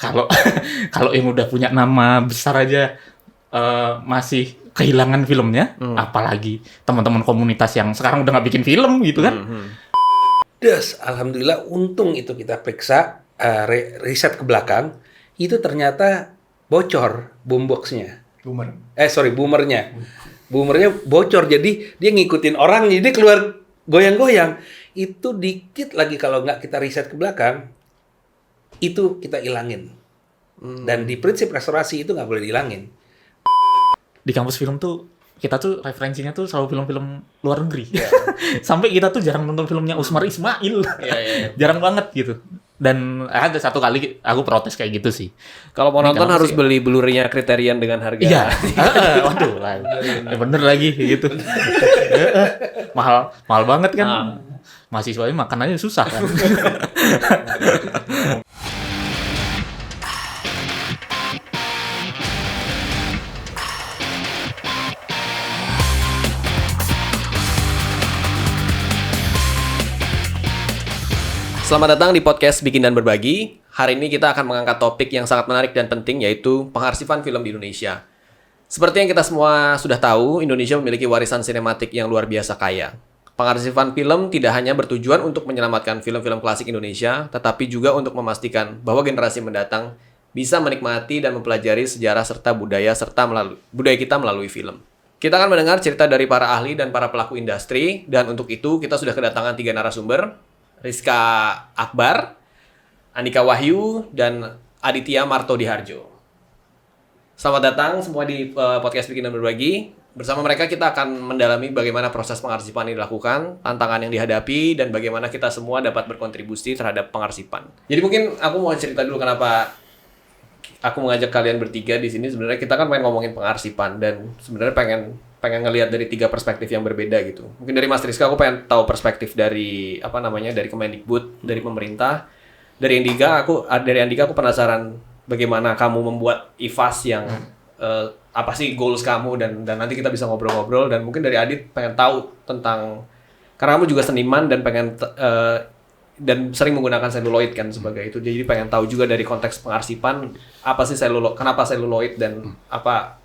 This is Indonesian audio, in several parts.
kalau kalau yang udah punya nama besar aja masih kehilangan filmnya, apalagi teman-teman komunitas yang sekarang udah nggak bikin film gitu kan. Alhamdulillah untung itu kita periksa riset ke belakang, itu ternyata bocor boomboxnya. Boomernya. Boomernya bocor, jadi dia ngikutin orang, jadi keluar goyang-goyang. Itu dikit lagi kalau nggak kita riset ke belakang, itu kita ilangin. Dan di prinsip restorasi itu nggak boleh dihilangin. Di kampus film tuh kita tuh referensinya tuh selalu film-film luar negeri. Sampai kita tuh jarang nonton filmnya Usmar Ismail. Jarang banget gitu. Dan ada satu kali aku protes kayak gitu sih. Kalau mau nonton harus beli Blu-ray-nya Criterion dengan harga. Iya. Waduh, bener lagi gitu. mahal banget kan. Mahasiswanya makan aja susah kan. Selamat datang di podcast Bikin dan Berbagi. Hari ini kita akan mengangkat topik yang sangat menarik dan penting, yaitu pengarsifan film di Indonesia. Seperti yang kita semua sudah tahu, Indonesia memiliki warisan sinematik yang luar biasa kaya. Pengarsifan film tidak hanya bertujuan untuk menyelamatkan film-film klasik Indonesia, tetapi juga untuk memastikan bahwa generasi mendatang bisa menikmati dan mempelajari sejarah serta budaya kita melalui film. Kita akan mendengar cerita dari para ahli dan para pelaku industri, dan untuk itu kita sudah kedatangan 3 narasumber, Rizka Akbar, Andika Wahyu, dan Aditya Marto Diharjo. Selamat datang semua di podcast Bikin dan Berbagi. Bersama mereka kita akan mendalami bagaimana proses pengarsipan ini dilakukan, tantangan yang dihadapi, dan bagaimana kita semua dapat berkontribusi terhadap pengarsipan. Jadi mungkin aku mau cerita dulu kenapa aku mengajak kalian bertiga di sini. Sebenarnya kita kan pengen ngomongin pengarsipan, dan sebenarnya pengen ngelihat dari 3 perspektif yang berbeda gitu. Mungkin dari Mas Rizka aku pengen tahu perspektif dari dari Kemendikbud, dari pemerintah. Dari Andika aku penasaran bagaimana kamu membuat IFAS yang apa sih goals kamu, dan nanti kita bisa ngobrol-ngobrol. Dan mungkin dari Adit pengen tahu tentang, karena kamu juga seniman dan pengen dan sering menggunakan seluloid kan sebagai itu. Jadi pengen tahu juga dari konteks pengarsipan apa sih kenapa seluloid, dan apa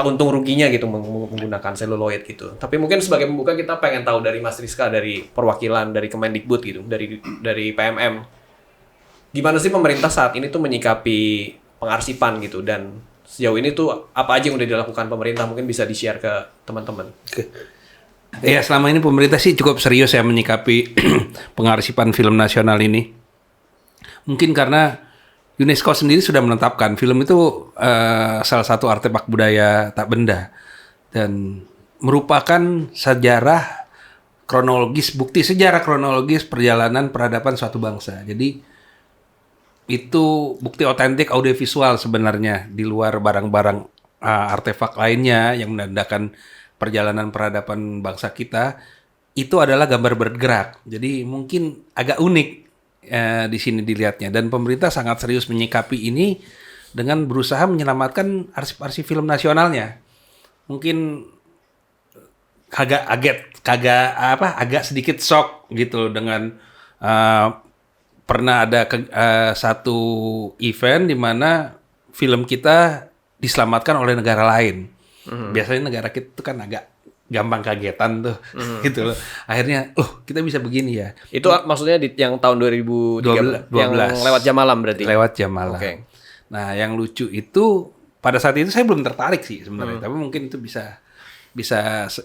untung ruginya gitu menggunakan seluloid gitu. Tapi mungkin sebagai pembuka kita pengen tahu dari Mas Rizka, dari perwakilan dari Kemendikbud gitu, dari PMM. Gimana sih pemerintah saat ini tuh menyikapi pengarsipan gitu, dan sejauh ini tuh apa aja yang udah dilakukan pemerintah, mungkin bisa di-share ke teman-teman. Ya, selama ini pemerintah sih cukup serius ya menyikapi pengarsipan film nasional ini. Mungkin karena UNESCO sendiri sudah menetapkan film itu salah satu artefak budaya tak benda dan merupakan bukti sejarah kronologis perjalanan peradaban suatu bangsa. Jadi itu bukti otentik audiovisual sebenarnya, di luar barang-barang artefak lainnya yang menandakan perjalanan peradaban bangsa kita. Itu adalah gambar bergerak. Jadi mungkin agak unik di sini dilihatnya, dan pemerintah sangat serius menyikapi ini dengan berusaha menyelamatkan arsip-arsip film nasionalnya. Mungkin agak sedikit shock gitu dengan pernah ada satu event di mana film kita diselamatkan oleh negara lain. Biasanya negara kita itu kan agak gampang kagetan tuh, gitu loh. Akhirnya, kita bisa begini ya. Itu maksudnya yang tahun 2013, 12. yang lewat jam malam berarti? Lewat jam malam. Okay. Nah, yang lucu itu, pada saat itu saya belum tertarik sih sebenarnya, tapi mungkin itu bisa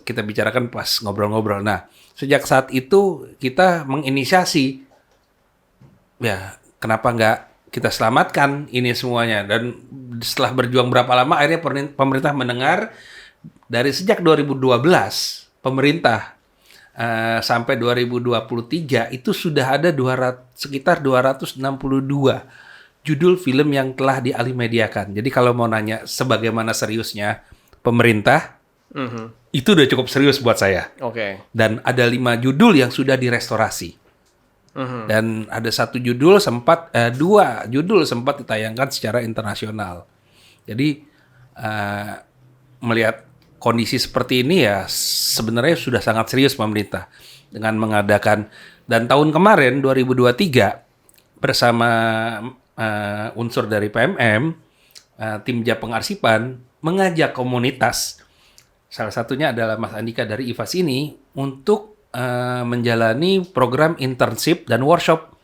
kita bicarakan pas ngobrol-ngobrol. Nah, sejak saat itu kita menginisiasi, ya kenapa nggak kita selamatkan ini semuanya. Dan setelah berjuang berapa lama, akhirnya pemerintah mendengar. Dari sejak 2012 pemerintah sampai 2023 itu sudah ada sekitar 262 judul film yang telah dialimediakan. Jadi kalau mau nanya sebagaimana seriusnya pemerintah, itu udah cukup serius buat saya. Okay. Dan ada 5 judul yang sudah direstorasi. Dan ada 2 judul sempat ditayangkan secara internasional. Jadi melihat kondisi seperti ini ya sebenarnya sudah sangat serius pemerintah dengan mengadakan, dan tahun kemarin 2023 bersama unsur dari PMM, tim JAP Pengarsipan mengajak komunitas, salah satunya adalah Mas Andika dari IFAS ini, untuk menjalani program internship dan workshop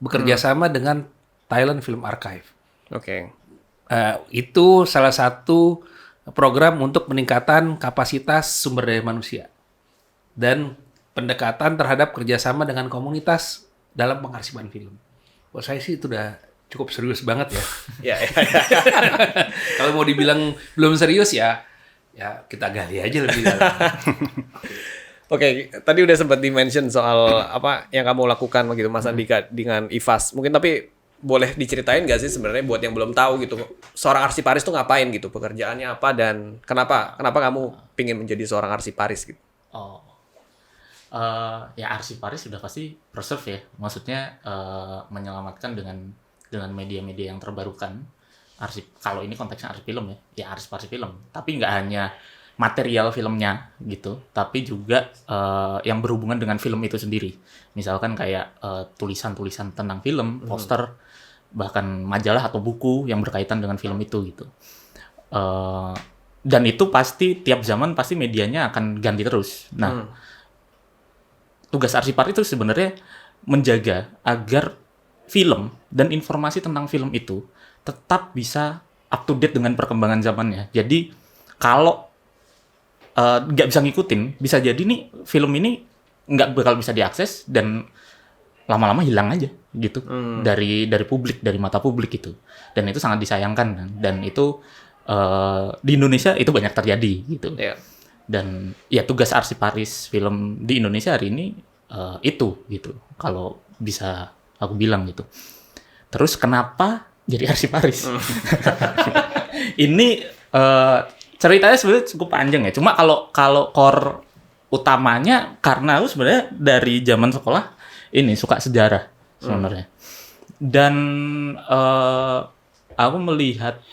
bekerja sama dengan Thailand Film Archive. Oke. Itu salah satu program untuk peningkatan kapasitas sumber daya manusia dan pendekatan terhadap kerjasama dengan komunitas dalam pengarsipan film. Buat saya sih itu udah cukup serius banget ya. Ya. Kalau mau dibilang belum serius ya kita gali aja lebih dalam. Oke, tadi udah sempat di-mention soal apa yang kamu lakukan begitu Mas Andika dengan IFAS. Mungkin tapi boleh diceritain nggak sih sebenarnya buat yang belum tahu gitu, seorang arsiparis tuh ngapain gitu, pekerjaannya apa dan kenapa kamu pingin menjadi seorang arsiparis gitu? Oh, ya arsiparis sudah pasti preserve ya, maksudnya menyelamatkan dengan media-media yang terbarukan. Kalau ini konteksnya arsip film ya arsip film. Tapi nggak hanya material filmnya gitu, tapi juga yang berhubungan dengan film itu sendiri. Misalkan kayak tulisan-tulisan tentang film, poster, bahkan majalah atau buku yang berkaitan dengan film itu gitu. Dan itu pasti tiap zaman pasti medianya akan ganti terus. Nah, tugas arsiparis itu sebenarnya menjaga agar film dan informasi tentang film itu tetap bisa up to date dengan perkembangan zamannya. Jadi kalau nggak bisa ngikutin, bisa jadi nih film ini nggak bakal bisa diakses dan lama-lama hilang aja gitu dari publik, dari mata publik gitu. Dan itu sangat disayangkan kan. Dan itu di Indonesia itu banyak terjadi gitu. Yeah. Dan ya tugas arsiparis film di Indonesia hari ini itu gitu. Kalau bisa aku bilang gitu. Terus kenapa jadi arsiparis? Ini ceritanya sebenarnya cukup panjang ya. Cuma kalau core utamanya karena aku sebenarnya dari zaman sekolah ini suka sejarah sebenarnya. Dan aku melihat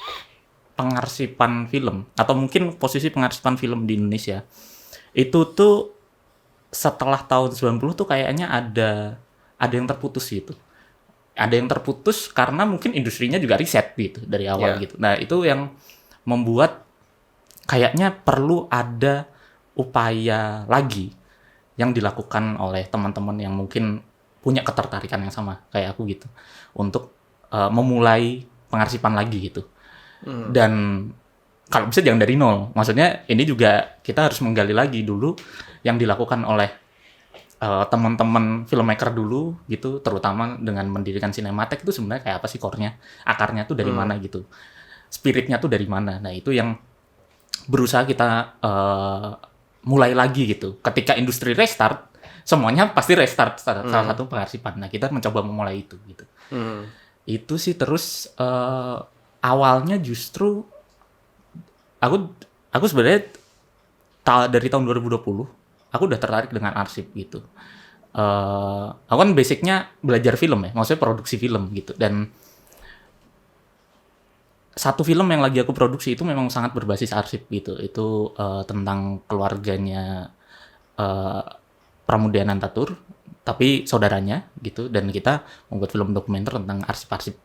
pengarsipan film atau mungkin posisi pengarsipan film di Indonesia itu tuh setelah tahun 90 tuh kayaknya ada yang terputus gitu. Ada yang terputus karena mungkin industrinya juga riset gitu dari awal gitu. Nah, itu yang membuat kayaknya perlu ada upaya lagi yang dilakukan oleh teman-teman yang mungkin punya ketertarikan yang sama kayak aku gitu untuk memulai pengarsipan lagi gitu. Dan kalau bisa jangan dari nol. Maksudnya ini juga kita harus menggali lagi dulu yang dilakukan oleh teman-teman filmmaker dulu gitu, terutama dengan mendirikan Cinematheque itu sebenarnya kayak apa sih core-nya, akarnya tuh dari mana gitu, spiritnya tuh dari mana. Nah itu yang berusaha kita mulai lagi gitu. Ketika industri restart, semuanya pasti restart salah satu pengarsipan. Nah kita mencoba memulai itu gitu. Itu sih terus awalnya justru aku sebenarnya dari tahun 2020 aku udah tertarik dengan arsip gitu. Aku kan basicnya belajar film ya, maksudnya produksi film gitu. Dan satu film yang lagi aku produksi itu memang sangat berbasis arsip gitu. Itu tentang keluarganya Pramudia Anantatur, tapi saudaranya gitu. Dan kita membuat film dokumenter tentang arsip-arsip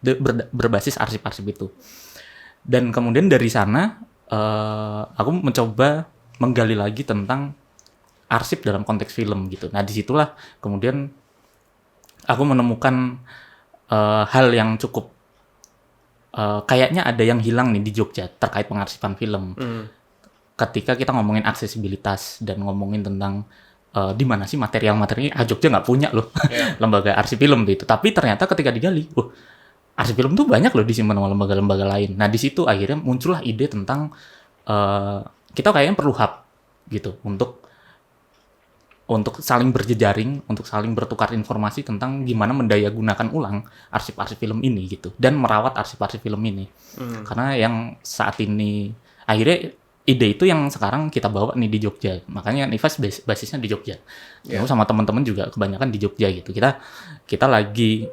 berbasis arsip-arsip itu. Dan kemudian dari sana aku mencoba menggali lagi tentang arsip dalam konteks film gitu. Nah disitulah kemudian aku menemukan hal yang cukup kayaknya ada yang hilang nih di Jogja terkait pengarsipan film. Ketika kita ngomongin aksesibilitas dan ngomongin tentang di mana sih material-materialnya, Jogja nggak punya loh lembaga arsip film gitu. Tapi ternyata ketika digali, arsip film tuh banyak loh disimpan sama lembaga-lembaga lain. Nah di situ akhirnya muncullah ide tentang kita kayaknya perlu hub gitu untuk saling berjejaring, untuk saling bertukar informasi tentang gimana mendayagunakan ulang arsip-arsip film ini gitu dan merawat arsip-arsip film ini. Karena yang saat ini akhirnya ide itu yang sekarang kita bawa nih di Jogja. Makanya IFAS basisnya di Jogja. Aku sama teman-teman juga kebanyakan di Jogja gitu. Kita lagi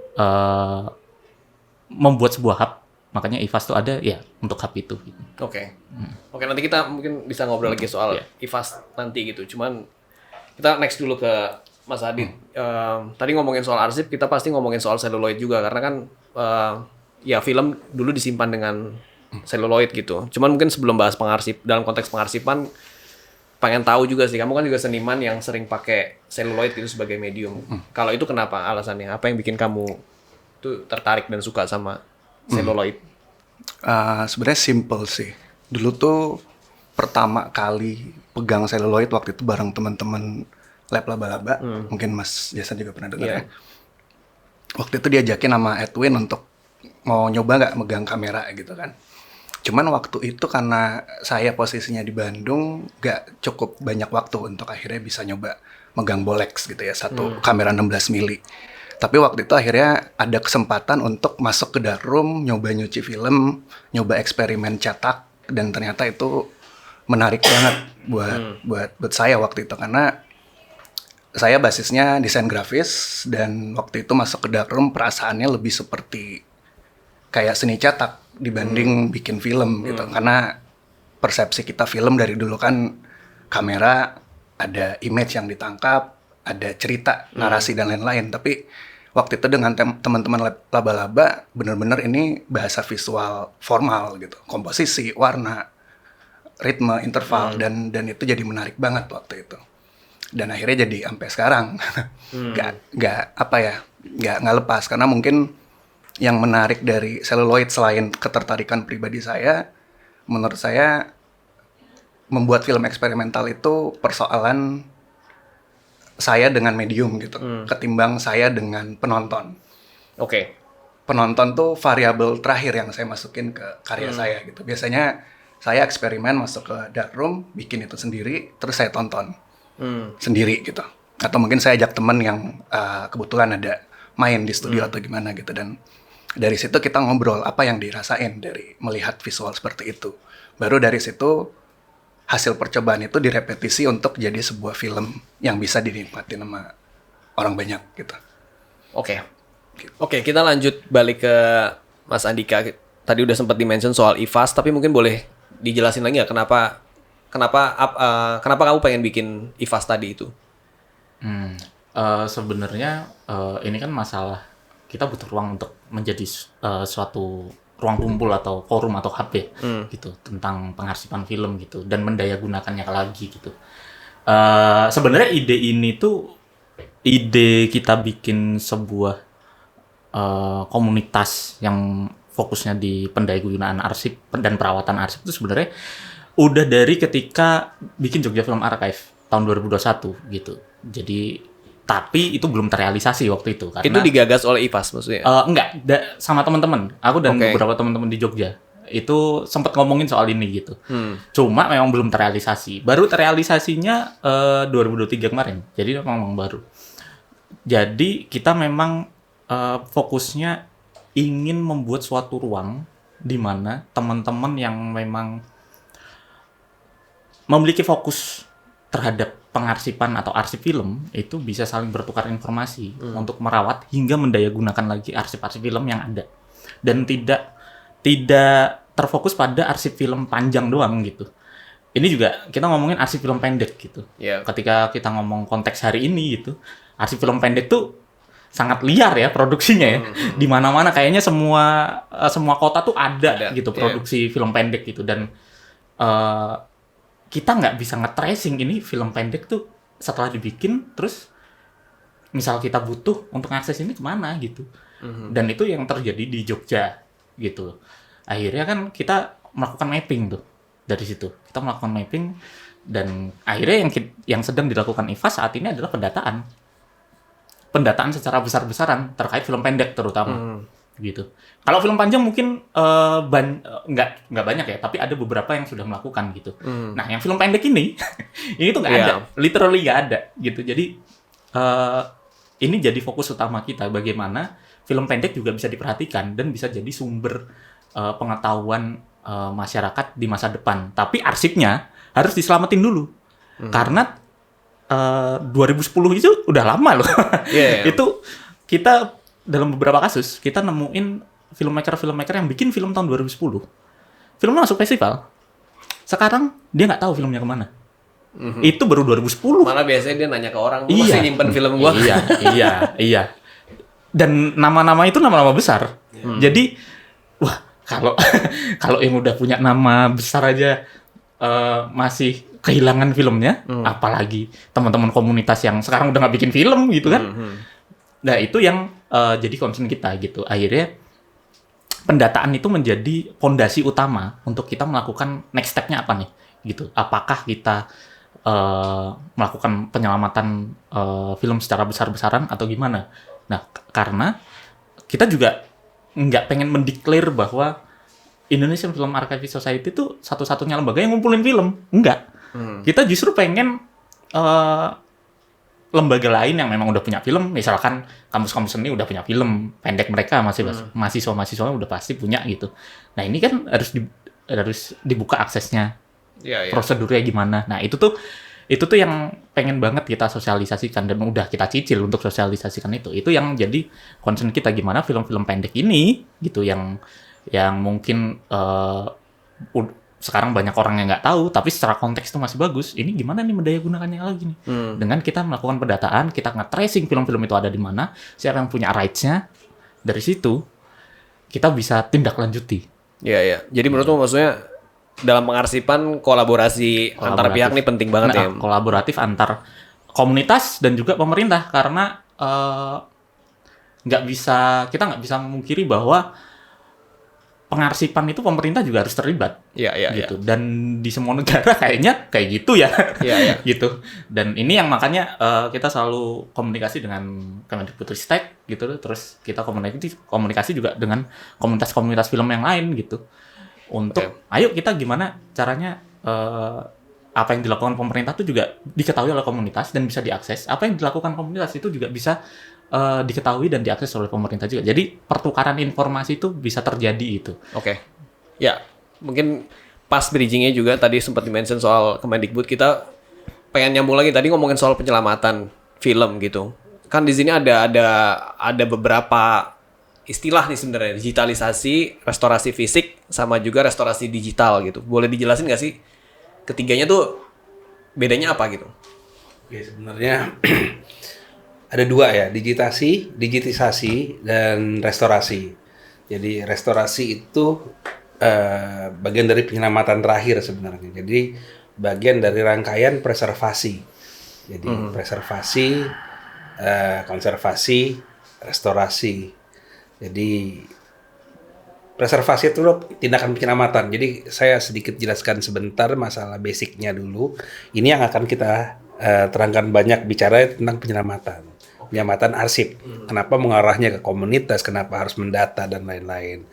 membuat sebuah hub. Makanya IFAS tuh ada ya untuk hub itu. Oke, nanti kita mungkin bisa ngobrol lagi soal IFAS nanti gitu. Cuman kita next dulu ke Mas Adit. Tadi ngomongin soal arsip, kita pasti ngomongin soal seluloid juga karena kan ya film dulu disimpan dengan seluloid gitu. Cuman mungkin sebelum bahas dalam konteks pengarsipan, pengen tahu juga sih, kamu kan juga seniman yang sering pakai seluloid gitu sebagai medium. Kalau itu kenapa alasannya? Apa yang bikin kamu tuh tertarik dan suka sama seluloid? Sebenarnya simple sih. Dulu tuh pertama kali pegang seluloid waktu itu bareng teman-teman Lab Laba-Laba. Mungkin Mas Jason juga pernah dengar ya. Waktu itu diajakin sama Edwin untuk mau nyoba nggak megang kamera gitu kan. Cuman waktu itu karena saya posisinya di Bandung, nggak cukup banyak waktu untuk akhirnya bisa nyoba megang Bolex gitu ya, satu kamera 16 mili. Tapi waktu itu akhirnya ada kesempatan untuk masuk ke darkroom, nyoba nyuci film, nyoba eksperimen cetak, dan ternyata itu menarik banget buat saya waktu itu, karena saya basisnya desain grafis, dan waktu itu masuk ke darkroom perasaannya lebih seperti kayak seni cetak dibanding bikin film gitu, karena persepsi kita film dari dulu kan kamera, ada image yang ditangkap, ada cerita, narasi dan lain-lain. Tapi waktu itu dengan teman-teman Laba-Laba, bener-bener ini bahasa visual formal gitu, komposisi, warna, ritme, interval, dan itu jadi menarik banget waktu itu. Dan akhirnya jadi sampai sekarang nggak lepas, karena mungkin yang menarik dari seluloid selain ketertarikan pribadi saya, menurut saya membuat film eksperimental itu persoalan saya dengan medium gitu, ketimbang saya dengan penonton. Oke. Penonton tuh variabel terakhir yang saya masukin ke karya saya gitu. Biasanya saya eksperimen masuk ke darkroom, bikin itu sendiri, terus saya tonton sendiri gitu. Atau mungkin saya ajak temen yang kebetulan ada main di studio atau gimana gitu, dan dari situ kita ngobrol apa yang dirasain dari melihat visual seperti itu. Baru dari situ hasil percobaan itu direpetisi untuk jadi sebuah film yang bisa dinikmati sama orang banyak gitu. Oke. Oke, kita lanjut balik ke Mas Andika. Tadi udah sempat di-mention soal IFAS, tapi mungkin boleh dijelasin lagi nggak kenapa kamu pengen bikin IFAS tadi itu? Sebenarnya ini kan masalah kita butuh ruang untuk menjadi suatu ruang kumpul atau forum atau hub ya, gitu, tentang pengarsipan film gitu, dan mendayagunakannya lagi gitu. Sebenarnya ide ini tuh ide kita bikin sebuah komunitas yang fokusnya di pendayagunaan arsip dan perawatan arsip itu sebenarnya udah dari ketika bikin Jogja Film Archive tahun 2021 gitu. Jadi tapi itu belum terrealisasi waktu itu karena itu digagas oleh IFAS maksudnya? Enggak, sama teman-teman. Aku dan beberapa teman-teman di Jogja itu sempat ngomongin soal ini gitu. Cuma memang belum terrealisasi. Baru terrealisasinya 2023 kemarin. Jadi memang baru. Jadi kita memang fokusnya ingin membuat suatu ruang di mana teman-teman yang memang memiliki fokus terhadap pengarsipan atau arsip film itu bisa saling bertukar informasi untuk merawat hingga mendayagunakan lagi arsip-arsip film yang ada, dan tidak terfokus pada arsip film panjang doang gitu. Ini juga kita ngomongin arsip film pendek gitu. Ketika kita ngomong konteks hari ini gitu, arsip film pendek tuh sangat liar ya produksinya ya. Di mana-mana kayaknya semua kota tuh ada gitu produksi film pendek gitu, dan kita nggak bisa nge-tracing ini film pendek tuh setelah dibikin terus misal kita butuh untuk akses ini kemana gitu. Dan itu yang terjadi di Jogja gitu. Akhirnya kan kita melakukan mapping tuh dari situ. Kita melakukan mapping, dan akhirnya yang sedang dilakukan IFAS saat ini adalah pendataan secara besar-besaran terkait film pendek terutama gitu. Kalau film panjang mungkin nggak banyak ya, tapi ada beberapa yang sudah melakukan gitu. Nah, yang film pendek ini ini tuh nggak ada, literally nggak ada gitu. Jadi ini jadi fokus utama kita, bagaimana film pendek juga bisa diperhatikan dan bisa jadi sumber pengetahuan masyarakat di masa depan. Tapi arsipnya harus diselamatin dulu, karena 2010 itu udah lama loh. Itu kita dalam beberapa kasus kita nemuin filmmaker yang bikin film tahun 2010, filmnya masuk festival, sekarang dia nggak tahu filmnya kemana. Itu baru 2010. Malah biasanya dia nanya ke orang, lu masih nyimpen film gua? Iya. Dan nama-nama itu nama-nama besar. Jadi wah kalau kalau yang udah punya nama besar aja masih kehilangan filmnya, apalagi teman-teman komunitas yang sekarang udah nggak bikin film gitu kan. Nah itu yang jadi concern kita gitu. Akhirnya pendataan itu menjadi fondasi utama untuk kita melakukan next step-nya apa nih gitu. Apakah kita melakukan penyelamatan film secara besar-besaran atau gimana? Nah karena kita juga nggak pengen mendeklar bahwa Indonesian Film Archive Society itu satu-satunya lembaga yang ngumpulin film. Enggak. Kita justru pengen lembaga lain yang memang udah punya film, misalkan kampus-kampus seni udah punya film pendek mereka, mahasiswa-mahasiswa udah pasti punya gitu. Nah ini kan harus dibuka aksesnya, prosedurnya gimana. Nah itu tuh yang pengen banget kita sosialisasikan dan udah kita cicil untuk sosialisasikan itu. Itu yang jadi concern kita, gimana film-film pendek ini gitu yang mungkin sekarang banyak orang yang nggak tahu, tapi secara konteks itu masih bagus. Ini gimana nih mendaya gunakannya lagi nih? Dengan kita melakukan pendataan, kita nge-tracing film-film itu ada di mana, siapa yang punya rights-nya, dari situ kita bisa tindak lanjuti. Iya. Jadi menurutmu maksudnya dalam pengarsipan kolaborasi antar pihak ini penting banget ya? Kolaboratif antar komunitas dan juga pemerintah, karena kita nggak bisa memungkiri bahwa pengarsipan itu pemerintah juga harus terlibat. Gitu. Dan di semua negara kayaknya kayak gitu ya. Gitu. Dan ini yang makanya kita selalu komunikasi dengan Kemendikbudristek gitu. Terus kita komunikasi juga dengan komunitas-komunitas film yang lain gitu. Untuk ayo kita gimana caranya apa yang dilakukan pemerintah itu juga diketahui oleh komunitas dan bisa diakses. Apa yang dilakukan komunitas itu juga bisa diketahui dan diakses oleh pemerintah juga. Jadi pertukaran informasi itu bisa terjadi itu. Ya, mungkin pas bridging-nya juga tadi sempat di-mention soal Kemendikbud, kita pengen nyambung lagi tadi ngomongin soal penyelamatan film gitu. Kan di sini ada beberapa istilah nih sebenarnya, digitalisasi, restorasi fisik, sama juga restorasi digital gitu. Boleh dijelasin nggak sih ketiganya tuh bedanya apa gitu? Oke, sebenarnya ada dua ya, digitisasi dan restorasi. Jadi restorasi itu bagian dari penyelamatan terakhir sebenarnya. Jadi bagian dari rangkaian preservasi. Jadi preservasi, konservasi, restorasi. Jadi preservasi itu tindakan penyelamatan. Jadi saya sedikit jelaskan sebentar masalah basicnya dulu. Ini yang akan kita terangkan banyak bicara tentang penyelamatan arsip. Kenapa mengarahnya ke komunitas, kenapa harus mendata dan lain-lain.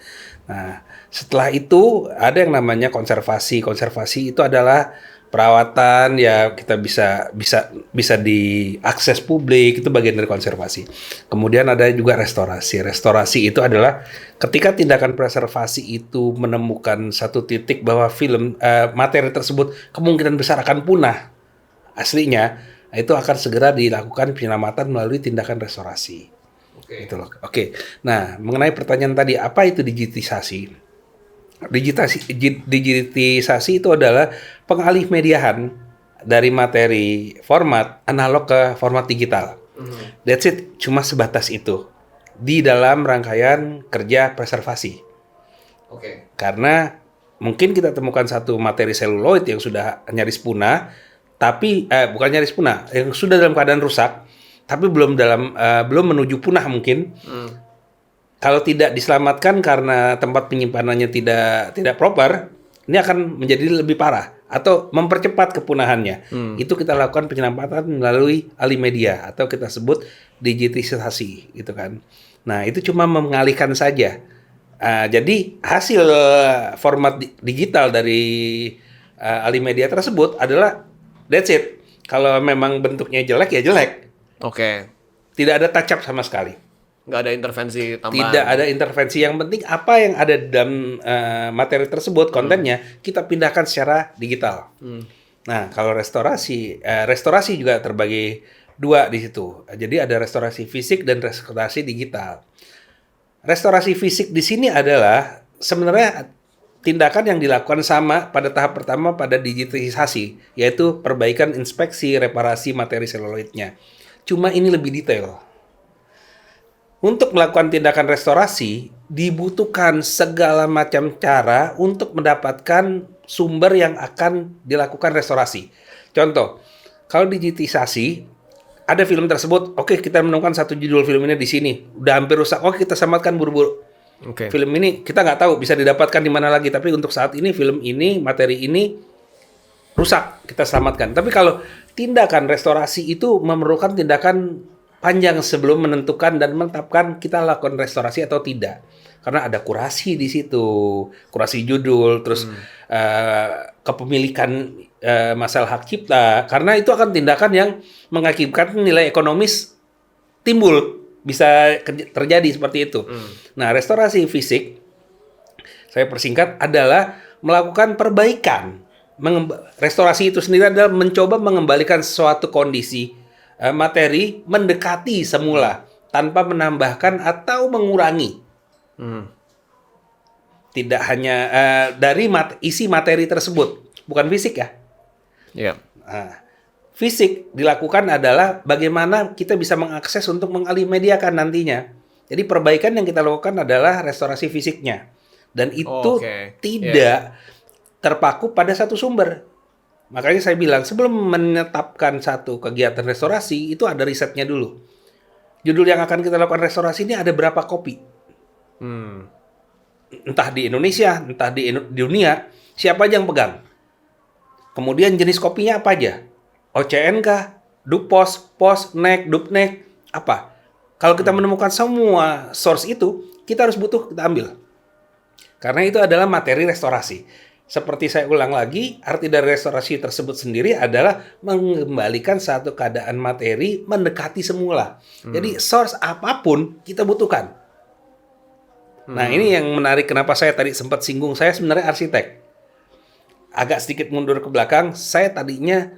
Nah, setelah itu ada yang namanya konservasi. Konservasi itu adalah perawatan ya, kita bisa diakses publik, itu bagian dari konservasi. Kemudian ada juga restorasi. Restorasi itu adalah ketika tindakan preservasi itu menemukan satu titik bahwa materi tersebut kemungkinan besar akan punah aslinya, itu akan segera dilakukan penyelamatan melalui tindakan restorasi. Gitu loh. Nah, mengenai pertanyaan tadi, apa itu digitisasi? Digitisasi itu adalah pengalih mediahan dari materi format analog ke format digital. That's it, cuma sebatas itu di dalam rangkaian kerja preservasi. Karena mungkin kita temukan satu materi seluloid yang sudah nyaris punah, tapi bukan nyaris punah, yang sudah dalam keadaan rusak, tapi belum menuju punah mungkin. Kalau tidak diselamatkan karena tempat penyimpanannya tidak proper, ini akan menjadi lebih parah atau mempercepat kepunahannya. Itu kita lakukan penyelamatan melalui alih media atau kita sebut digitisasi, gitu kan. Nah, itu cuma mengalihkan saja. Jadi hasil format digital dari alih media tersebut adalah that's it. Kalau memang bentuknya jelek ya jelek. Tidak ada touch up sama sekali. Nggak ada intervensi tambahan. Tidak ada intervensi. Yang penting apa yang ada dalam materi tersebut, kontennya, kita pindahkan secara digital. Nah, kalau restorasi juga terbagi dua di situ. Jadi ada restorasi fisik dan restorasi digital. Restorasi fisik di sini adalah sebenarnya tindakan yang dilakukan sama pada tahap pertama pada digitisasi, yaitu perbaikan, inspeksi, reparasi materi seluloidnya. Cuma ini lebih detail. untuk melakukan tindakan restorasi dibutuhkan segala macam cara untuk mendapatkan sumber yang akan dilakukan restorasi. Contoh, kalau digitisasi, ada film tersebut, oke kita menemukan satu judul film ini di sini, udah hampir rusak, oke kita selamatkan buru-buru. Film ini kita nggak tahu bisa didapatkan di mana lagi, tapi untuk saat ini film ini, materi ini rusak, kita selamatkan. Tapi kalau tindakan restorasi itu memerlukan tindakan panjang sebelum menentukan dan menetapkan kita lakukan restorasi atau tidak. Karena ada kurasi di situ, kurasi judul, terus kepemilikan masalah hak cipta. Karena itu akan tindakan yang mengakibatkan nilai ekonomis timbul, bisa terjadi seperti itu. Nah, restorasi fisik, saya persingkat, adalah melakukan perbaikan. Restorasi itu sendiri adalah mencoba mengembalikan suatu kondisi materi mendekati semula tanpa menambahkan atau mengurangi. Tidak hanya dari isi materi tersebut, bukan fisik ya. Iya. Nah, fisik dilakukan adalah bagaimana kita bisa mengakses untuk mengalimediakan nantinya. Jadi perbaikan yang kita lakukan adalah restorasi fisiknya, dan itu tidak terpaku pada satu sumber. Makanya saya bilang, sebelum menetapkan satu kegiatan restorasi, itu ada risetnya dulu. Judul yang akan kita lakukan restorasi ini ada berapa kopi? Entah di Indonesia, entah di dunia, siapa aja yang pegang? Kemudian jenis kopinya apa aja? OCN kah? Dupos, Pos, Nek, Dupnek, apa? Kalau kita menemukan semua source itu, kita harus kita ambil. Karena itu adalah materi restorasi. Seperti saya ulang lagi, arti dari restorasi tersebut sendiri adalah mengembalikan satu keadaan materi mendekati semula. Jadi source apapun kita butuhkan. Nah, ini yang menarik kenapa saya tadi sempat singgung. Saya sebenarnya arsitek. Agak sedikit mundur ke belakang, saya tadinya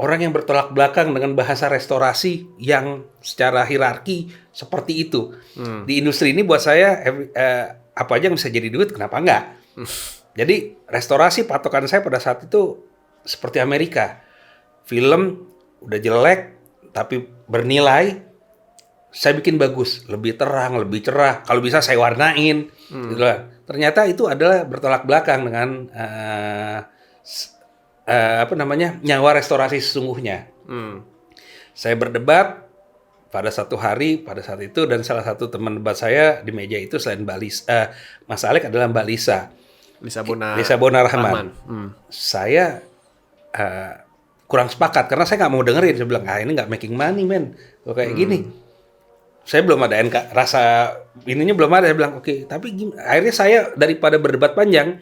orang yang bertolak belakang dengan bahasa restorasi yang secara hierarki seperti itu. Di industri ini buat saya, apa aja yang bisa jadi duit, kenapa enggak? Jadi restorasi patokan saya pada saat itu seperti Amerika. Film udah jelek tapi bernilai, saya bikin bagus, lebih terang, lebih cerah. Kalau bisa saya warnain, gitu lah. Ternyata itu adalah bertolak belakang dengan nyawa restorasi sesungguhnya. Saya berdebat pada satu hari pada saat itu, dan salah satu teman debat saya di meja itu selain Mas Alek adalah Mbak Lisa Bona Rahman. Saya kurang sepakat karena saya nggak mau dengerin. Saya bilang, ini nggak making money men, kayak gini. Saya belum ada rasa ininya belum ada. Saya bilang oke. Tapi akhirnya saya daripada berdebat panjang,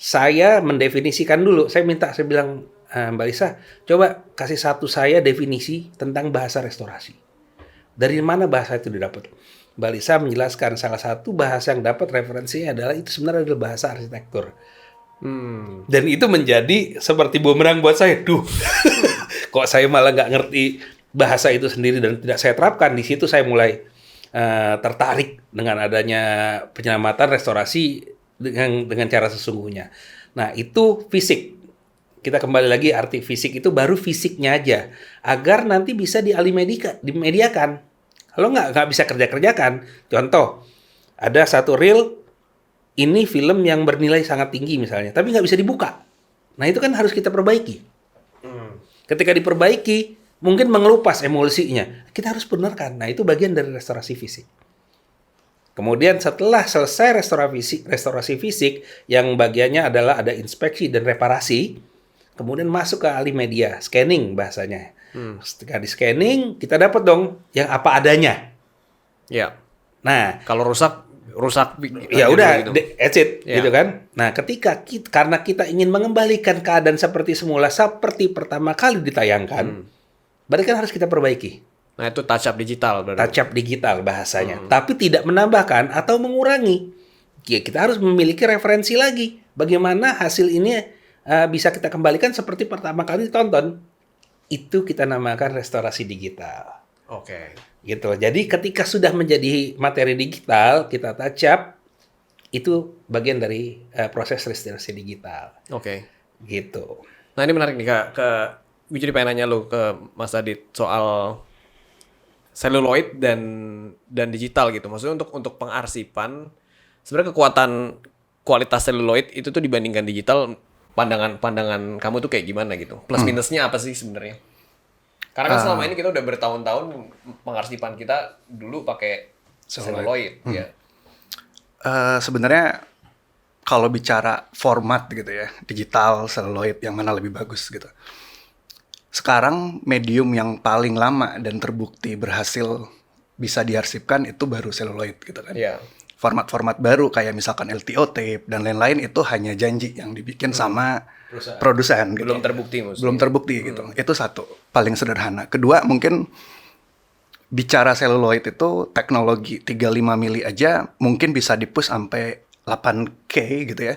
saya mendefinisikan dulu. Saya bilang, Mbak Lisa, coba kasih satu saya definisi tentang bahasa restorasi. Dari mana bahasa itu didapat? Mbak Lisa menjelaskan salah satu bahasa yang dapat referensinya adalah itu sebenarnya adalah bahasa arsitektur. Dan itu menjadi seperti bumerang buat saya. Kok saya malah nggak ngerti bahasa itu sendiri dan tidak saya terapkan. Di situ saya mulai tertarik dengan adanya penyelamatan restorasi dengan cara sesungguhnya. Nah, itu fisik. Kita kembali lagi, arti fisik itu baru fisiknya aja, agar nanti bisa dimediakan. Kalau nggak bisa kerjakan. Contoh, ada satu reel, ini film yang bernilai sangat tinggi misalnya, tapi nggak bisa dibuka. Nah, itu kan harus kita perbaiki. Ketika diperbaiki, mungkin mengelupas emulsinya. Kita harus benarkan. Nah, itu bagian dari restorasi fisik. Kemudian setelah selesai restorasi fisik, yang bagiannya adalah ada inspeksi dan reparasi, kemudian masuk ke alimedia, scanning bahasanya. Ketika di scanning, kita dapat dong yang apa adanya. Ya. Nah, kalau rusak ya udah, that's it, gitu kan. Nah, karena kita ingin mengembalikan keadaan seperti semula, seperti pertama kali ditayangkan, berarti kan harus kita perbaiki. Nah, itu touch up digital berarti. Touch up digital bahasanya. Tapi tidak menambahkan atau mengurangi. Ya, kita harus memiliki referensi lagi. Bagaimana hasil ini bisa kita kembalikan seperti pertama kali ditonton. Itu kita namakan restorasi digital. Oke. Gitu. Jadi ketika sudah menjadi materi digital, kita touch up, itu bagian dari proses restorasi digital. Oke. Gitu. Nah, ini menarik nih Kak. Gue jadi pengen nanya lu ke Mas Adit soal seluloid dan digital gitu. Maksudnya untuk pengarsipan sebenarnya kekuatan kualitas seluloid itu tuh dibandingkan digital, pandangan kamu tuh kayak gimana gitu? Plus minusnya apa sih sebenarnya? Karena kan selama ini kita udah bertahun-tahun pengarsipan kita dulu pakai seluloid ya. Sebenarnya kalau bicara format gitu ya, digital, seluloid, yang mana lebih bagus gitu. Sekarang medium yang paling lama dan terbukti berhasil bisa diarsipkan itu baru seluloid gitu kan. Iya. Format-format baru kayak misalkan LTO tape dan lain-lain itu hanya janji yang dibikin sama produsen gitu. Belum terbukti maksudnya. Belum terbukti gitu. Itu satu, paling sederhana. Kedua, mungkin bicara seluloid itu teknologi 35 mili aja mungkin bisa di-push sampai 8K gitu ya.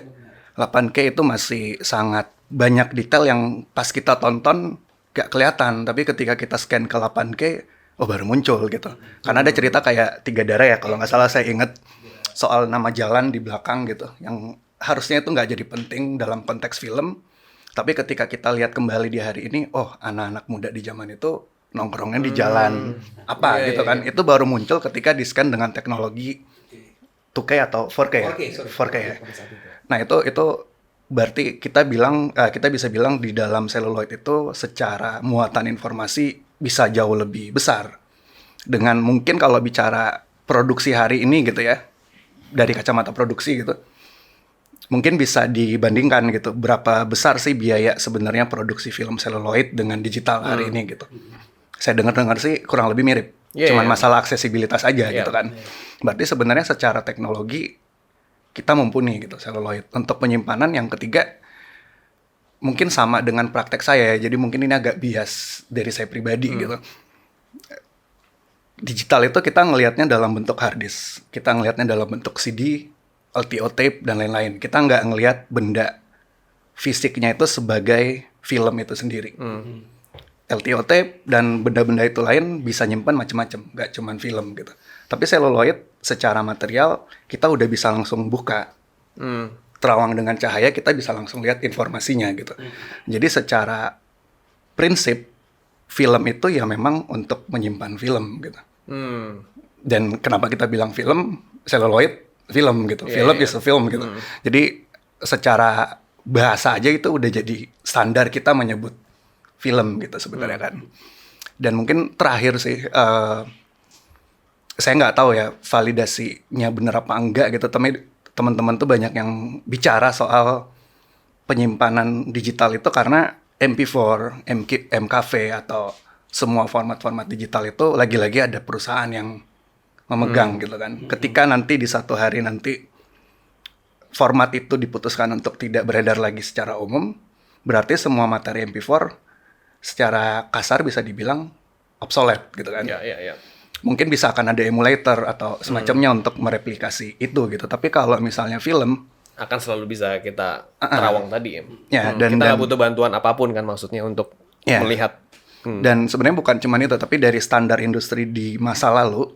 8K itu masih sangat banyak detail yang pas kita tonton gak kelihatan, tapi ketika kita scan ke 8K, oh baru muncul gitu. Karena ada cerita kayak Tiga Darah ya, kalau nggak salah saya ingat, soal nama jalan di belakang gitu, yang harusnya itu nggak jadi penting dalam konteks film, tapi ketika kita lihat kembali di hari ini, oh anak-anak muda di zaman itu nongkrongnya di jalan apa gitu kan, itu baru muncul ketika di-scan dengan teknologi 2K atau 4K ya? 4K ya. Nah itu berarti kita bisa bilang di dalam seluloid itu secara muatan informasi bisa jauh lebih besar. Dengan mungkin kalau bicara produksi hari ini gitu ya, dari kacamata produksi gitu, mungkin bisa dibandingkan gitu, berapa besar sih biaya sebenarnya produksi film seluloid dengan digital hari ini gitu. Saya dengar sih kurang lebih mirip. Cuman masalah aksesibilitas aja gitu kan. Berarti sebenarnya secara teknologi kita mumpuni gitu seluloid. Untuk penyimpanan yang ketiga mungkin sama dengan praktek saya ya. Jadi mungkin ini agak bias dari saya pribadi gitu. Digital itu kita ngelihatnya dalam bentuk hard disk. Kita ngelihatnya dalam bentuk CD, LTO tape dan lain-lain. Kita nggak ngelihat benda fisiknya itu sebagai film itu sendiri. LTO tape dan benda-benda itu lain bisa nyimpan macam-macam, nggak cuman film gitu. Tapi seluloid secara material kita udah bisa langsung buka. Terawang dengan cahaya kita bisa langsung lihat informasinya gitu. Jadi secara prinsip film itu ya memang untuk menyimpan film gitu. Dan kenapa kita bilang film, seluloid film gitu. Film is a film gitu. Jadi secara bahasa aja itu udah jadi standar kita menyebut film gitu sebenarnya kan. Dan mungkin terakhir sih, saya nggak tahu ya validasinya benar apa enggak gitu. Tapi teman-teman tuh banyak yang bicara soal penyimpanan digital itu karena MP4, MKV atau semua format-format digital itu lagi-lagi ada perusahaan yang memegang gitu kan. Ketika nanti di satu hari nanti format itu diputuskan untuk tidak beredar lagi secara umum, berarti semua materi MP4 secara kasar bisa dibilang obsolete gitu kan. Iya. Mungkin bisa akan ada emulator atau semacamnya untuk mereplikasi itu gitu. Tapi kalau misalnya film akan selalu bisa kita terawang tadi ya. Dan kita nggak butuh bantuan apapun kan maksudnya untuk melihat. Dan sebenarnya bukan cuma itu, tapi dari standar industri di masa lalu,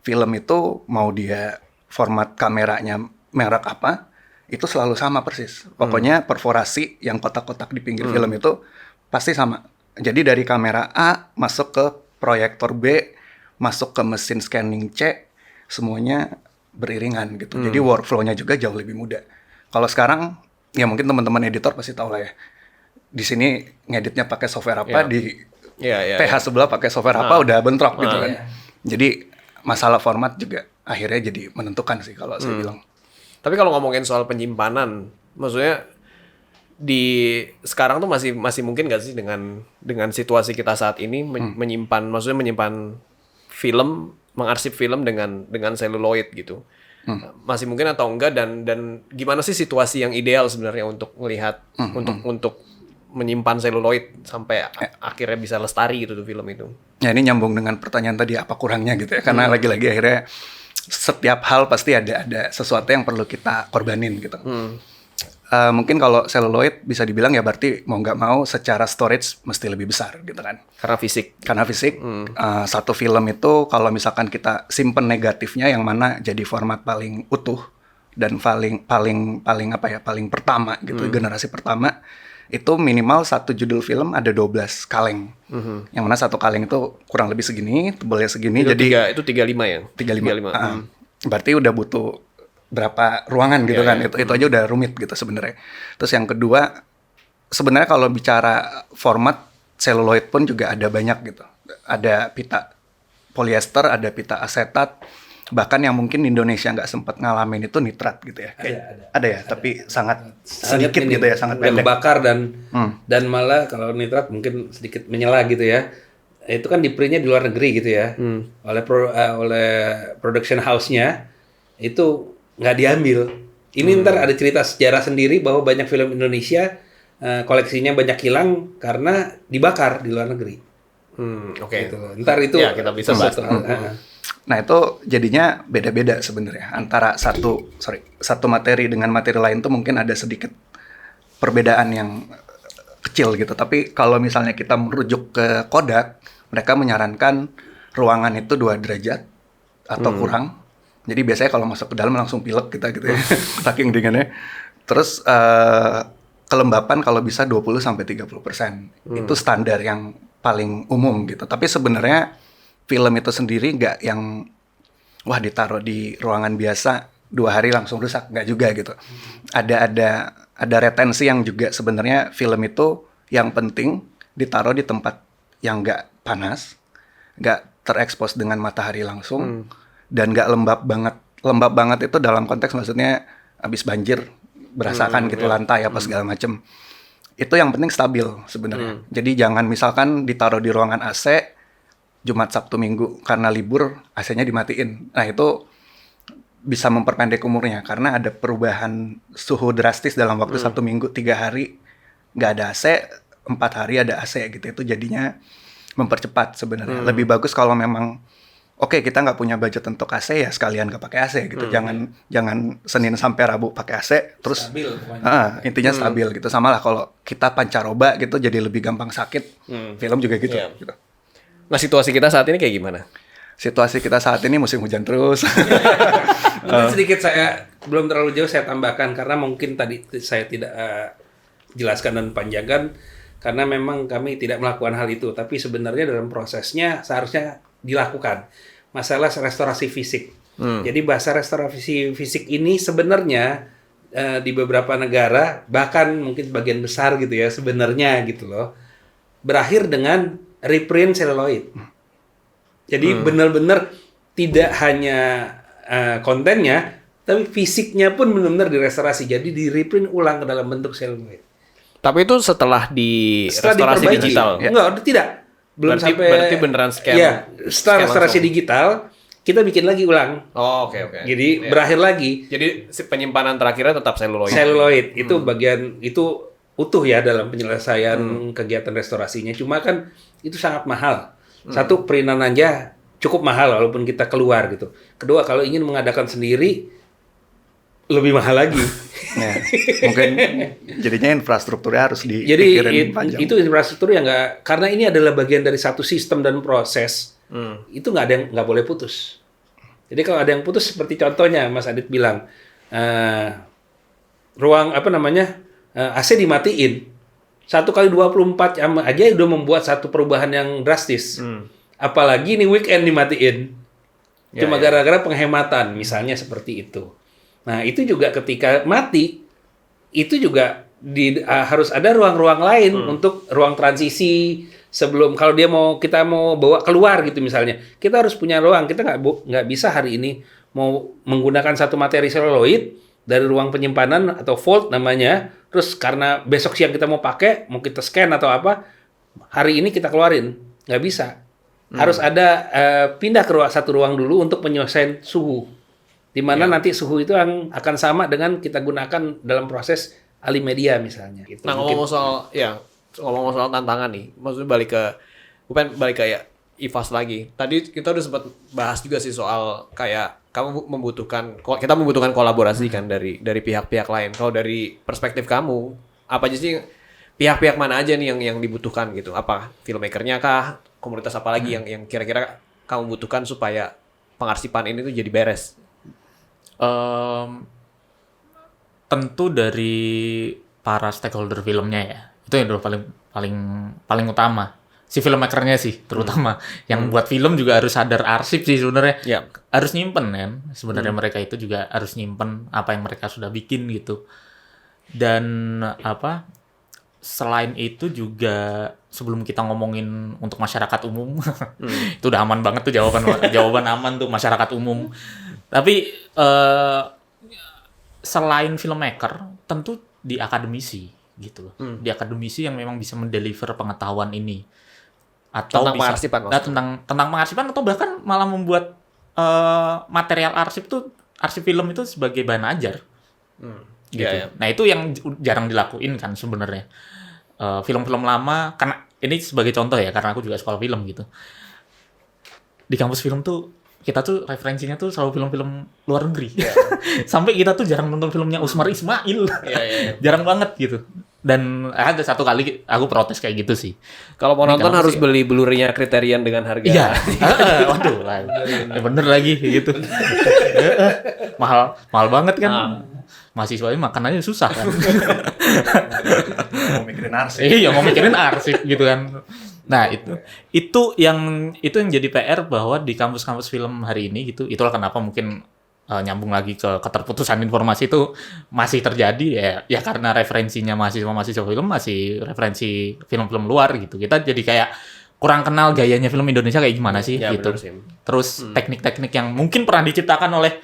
film itu mau dia format kameranya merek apa, itu selalu sama persis. Pokoknya perforasi yang kotak-kotak di pinggir film itu pasti sama. Jadi dari kamera A masuk ke proyektor B, masuk ke mesin scanning C, semuanya beriringan gitu. Jadi workflow-nya juga jauh lebih mudah. Kalau sekarang, ya mungkin teman-teman editor pasti tahu lah ya. Di sini ngeditnya pakai software apa, di TH sebelah pakai software apa, udah bentrok gitu kan. Jadi masalah format juga akhirnya jadi menentukan sih kalau saya bilang. Tapi kalau ngomongin soal penyimpanan, maksudnya di sekarang tuh masih mungkin nggak sih dengan situasi kita saat ini menyimpan film, mengarsip film dengan seluloid gitu. Masih mungkin atau enggak, dan gimana sih situasi yang ideal sebenarnya untuk melihat untuk menyimpan seluloid sampai akhirnya bisa lestari gitu tuh film itu. Ya ini nyambung dengan pertanyaan tadi, apa kurangnya gitu ya. Karena lagi-lagi akhirnya setiap hal pasti ada sesuatu yang perlu kita korbanin gitu. Mungkin kalau seluloid bisa dibilang ya berarti mau nggak mau secara storage mesti lebih besar gitu kan. Karena fisik. Satu film itu kalau misalkan kita simpen negatifnya yang mana jadi format paling utuh dan paling pertama gitu, generasi pertama, itu minimal satu judul film ada 12 kaleng. Yang mana satu kaleng itu kurang lebih segini, tebalnya segini, Itu jadi itu 35 ya? 35. Berarti udah butuh berapa ruangan gitu kan. Itu aja udah rumit gitu sebenarnya. Terus yang kedua, sebenarnya kalau bicara format seluloid pun juga ada banyak gitu. Ada pita polyester, ada pita asetat, bahkan yang mungkin Indonesia nggak sempat ngalamin itu nitrat gitu ya. Ada ya, tapi sangat sedikit gitu ya, sangat mudah pendek. kebakar dan malah kalau nitrat mungkin sedikit menyala gitu ya. Itu kan di printnya di luar negeri gitu ya. Oleh production house-nya itu nggak diambil. Ini ntar ada cerita sejarah sendiri bahwa banyak film Indonesia koleksinya banyak hilang karena dibakar di luar negeri. Oke. Gitu. Ntar itu ya kita bisa bahas. Nah itu jadinya beda-beda sebenarnya antara satu materi dengan materi lain tuh mungkin ada sedikit perbedaan yang kecil gitu. Tapi kalau misalnya kita merujuk ke Kodak, mereka menyarankan ruangan itu 2 derajat atau kurang. Jadi biasanya kalau masuk ke dalam langsung pilek kita gitu ya, saking dinginnya. Terus kelembapan kalau bisa 20-30%. Itu standar yang paling umum gitu. Tapi sebenarnya film itu sendiri nggak yang wah ditaruh di ruangan biasa 2 hari langsung rusak, nggak juga gitu. Ada retensi yang juga sebenarnya film itu yang penting ditaruh di tempat yang nggak panas, nggak terekspos dengan matahari langsung, dan nggak lembab banget. Lembab banget itu dalam konteks maksudnya habis banjir berasakan gitu lantai apa segala macem. Itu yang penting stabil sebenarnya. Jadi jangan misalkan ditaruh di ruangan AC Jumat, Sabtu, Minggu karena libur AC-nya dimatiin. Nah itu bisa memperpendek umurnya karena ada perubahan suhu drastis dalam waktu 1 minggu, 3 hari nggak ada AC, 4 hari ada AC gitu. Itu jadinya mempercepat sebenarnya. Lebih bagus kalau memang oke, kita nggak punya budget untuk AC ya sekalian nggak pakai AC gitu. Jangan Senin sampai Rabu pakai AC terus Stabil, intinya stabil gitu. Sama lah kalau kita pancaroba gitu jadi lebih gampang sakit. Film juga gitu. Iya. Gitu. Nah, situasi kita saat ini kayak gimana? Situasi kita saat ini musim hujan terus. Mungkin sedikit saya belum terlalu jauh saya tambahkan karena mungkin tadi saya tidak jelaskan dan panjangkan karena memang kami tidak melakukan hal itu, tapi sebenarnya dalam prosesnya seharusnya dilakukan masalah restorasi fisik. Jadi bahasa restorasi fisik ini sebenarnya di beberapa negara bahkan mungkin sebagian besar gitu ya sebenarnya gitu loh berakhir dengan reprint seluloid. Jadi benar-benar tidak hanya kontennya, tapi fisiknya pun benar-benar direstorasi. Jadi di reprint ulang ke dalam bentuk seluloid. Tapi itu setelah restorasi diperbaiki. digital. Enggak, tidak. Belum sampai. Berarti beneran scan. Iya, setelah scan restorasi langsung. digital, kita bikin lagi ulang. Oh, oke. Jadi Iya. berakhir lagi. Jadi si penyimpanan terakhirnya tetap seluloid. Seluloid itu bagian itu utuh ya dalam penyelesaian kegiatan restorasinya. Cuma kan itu sangat mahal. Satu printan aja cukup mahal walaupun kita keluar gitu. Kedua kalau ingin mengadakan sendiri lebih mahal lagi. Ya, mungkin jadinya infrastrukturnya harus Jadi dipikirin panjang. itu infrastruktur yang nggak karena ini adalah bagian dari satu sistem dan proses. Itu nggak boleh putus. Jadi kalau ada yang putus seperti contohnya Mas Adit bilang ruang AC dimatiin. 1 kali 24 jam aja udah membuat satu perubahan yang drastis. Apalagi ini weekend dimatiin. Cuma gara-gara penghematan, misalnya seperti itu. Nah, itu juga ketika mati, itu juga harus ada ruang-ruang lain untuk ruang transisi sebelum kalau kita mau bawa keluar gitu misalnya. Kita harus punya ruang. Kita nggak bisa hari ini mau menggunakan satu materi seluloid dari ruang penyimpanan atau vault namanya, terus karena besok siang kita mau pakai, mau kita scan atau apa, hari ini kita keluarin. Nggak bisa. Harus ada pindah ke satu ruang dulu untuk penyelesaian suhu. Di mana nanti suhu itu akan sama dengan kita gunakan dalam proses alimedia misalnya. Gitu. Nah, ngomong soal tantangan nih, maksudnya balik ke ya IFAS lagi. Tadi kita udah sempat bahas juga sih soal kayak kita membutuhkan kolaborasi kan dari pihak-pihak lain. Kalau dari perspektif kamu, apa aja sih pihak-pihak mana aja nih yang dibutuhkan gitu? Apa filmmakernya kah? Komunitas apa lagi yang kira-kira kamu butuhkan supaya pengarsipan ini tuh jadi beres? Tentu dari para stakeholder filmnya ya. Itu yang udah paling paling paling utama. Si filmmakernya sih terutama yang buat film juga harus sadar arsip sih sebenarnya. Yap. Harus nyimpen kan. Sebenarnya mereka itu juga harus nyimpen apa yang mereka sudah bikin gitu. Dan apa? Selain itu juga sebelum kita ngomongin untuk masyarakat umum, itu udah aman banget tuh jawaban aman tuh masyarakat umum. Tapi selain filmmaker, tentu di akademisi gitu loh. Di akademisi yang memang bisa mendeliver pengetahuan ini atau Tentang bisa pengarsipan maksudnya. tentang pengarsipan atau bahkan malah membuat material arsip film itu sebagai bahan ajar. Gitu. Iya, iya. Nah itu yang jarang dilakuin kan sebenarnya. Film-film lama, karena ini sebagai contoh ya, karena aku juga sekolah film gitu. Di kampus film tuh kita tuh referensinya tuh selalu film-film luar negeri. Sampai kita tuh jarang nonton filmnya Usmar Ismail. Jarang banget gitu. Dan ada satu kali aku protes kayak gitu sih. Kalau mau Ini nonton kenapa harus sih? beli Blu-ray-nya Criterion dengan harga. Iya. Waduh, bener lagi gitu. mahal banget kan. Mahasiswa ini makan aja susah kan. Mau mikirin arsip. Iya, mau mikirin arsip gitu kan. Nah, itu yang jadi PR bahwa di kampus-kampus film hari ini gitu. Itulah kenapa mungkin nyambung lagi ke keterputusan informasi itu masih terjadi ya karena referensinya mahasiswa film masih referensi film-film luar gitu. Kita jadi kayak kurang kenal gayanya film Indonesia kayak gimana sih Ya, gitu. benar sih. Terus teknik-teknik yang mungkin pernah diciptakan oleh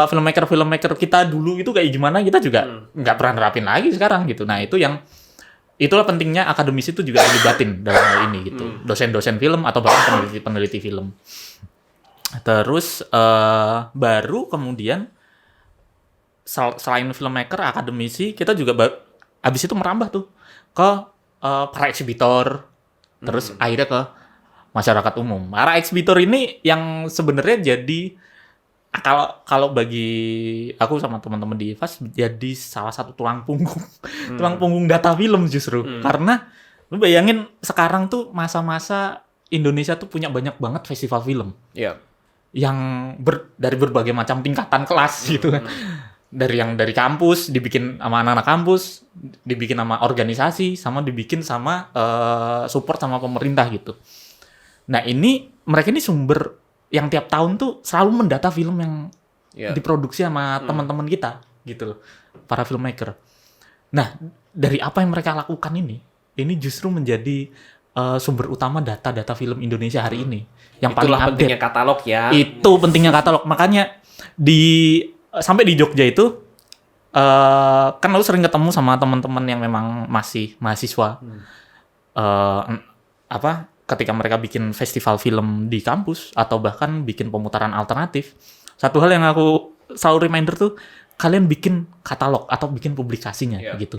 filmmaker kita dulu itu kayak gimana kita juga nggak pernah nerapin lagi sekarang gitu. Nah, itulah pentingnya akademisi itu juga dilibatin dalam hal ini gitu. Dosen-dosen film atau bahkan peneliti film. Terus baru kemudian selain filmmaker, akademisi, kita juga abis itu merambah tuh ke para eksibitor, terus akhirnya ke masyarakat umum. Para eksibitor ini yang sebenarnya jadi kalau bagi aku sama teman-teman di IFAS jadi salah satu tulang punggung data film justru. Karena lu bayangin sekarang tuh masa-masa Indonesia tuh punya banyak banget festival film. Iya. Yang dari berbagai macam tingkatan kelas gitu kan. Dari kampus dibikin sama anak-anak kampus, dibikin sama organisasi, sama dibikin sama support sama pemerintah gitu. Nah, mereka ini sumber yang tiap tahun tuh selalu mendata film yang diproduksi sama teman-teman kita gitu loh, para filmmaker. Nah, dari apa yang mereka lakukan ini justru menjadi sumber utama data-data film Indonesia hari ini. Yang paling Itulah update. pentingnya katalog ya. Itu pentingnya katalog. Makanya sampai di Jogja itu kan aku sering ketemu sama teman-teman yang memang masih mahasiswa. Ketika mereka bikin festival film di kampus atau bahkan bikin pemutaran alternatif, satu hal yang aku selalu reminder tuh, kalian bikin katalog atau bikin publikasinya gitu.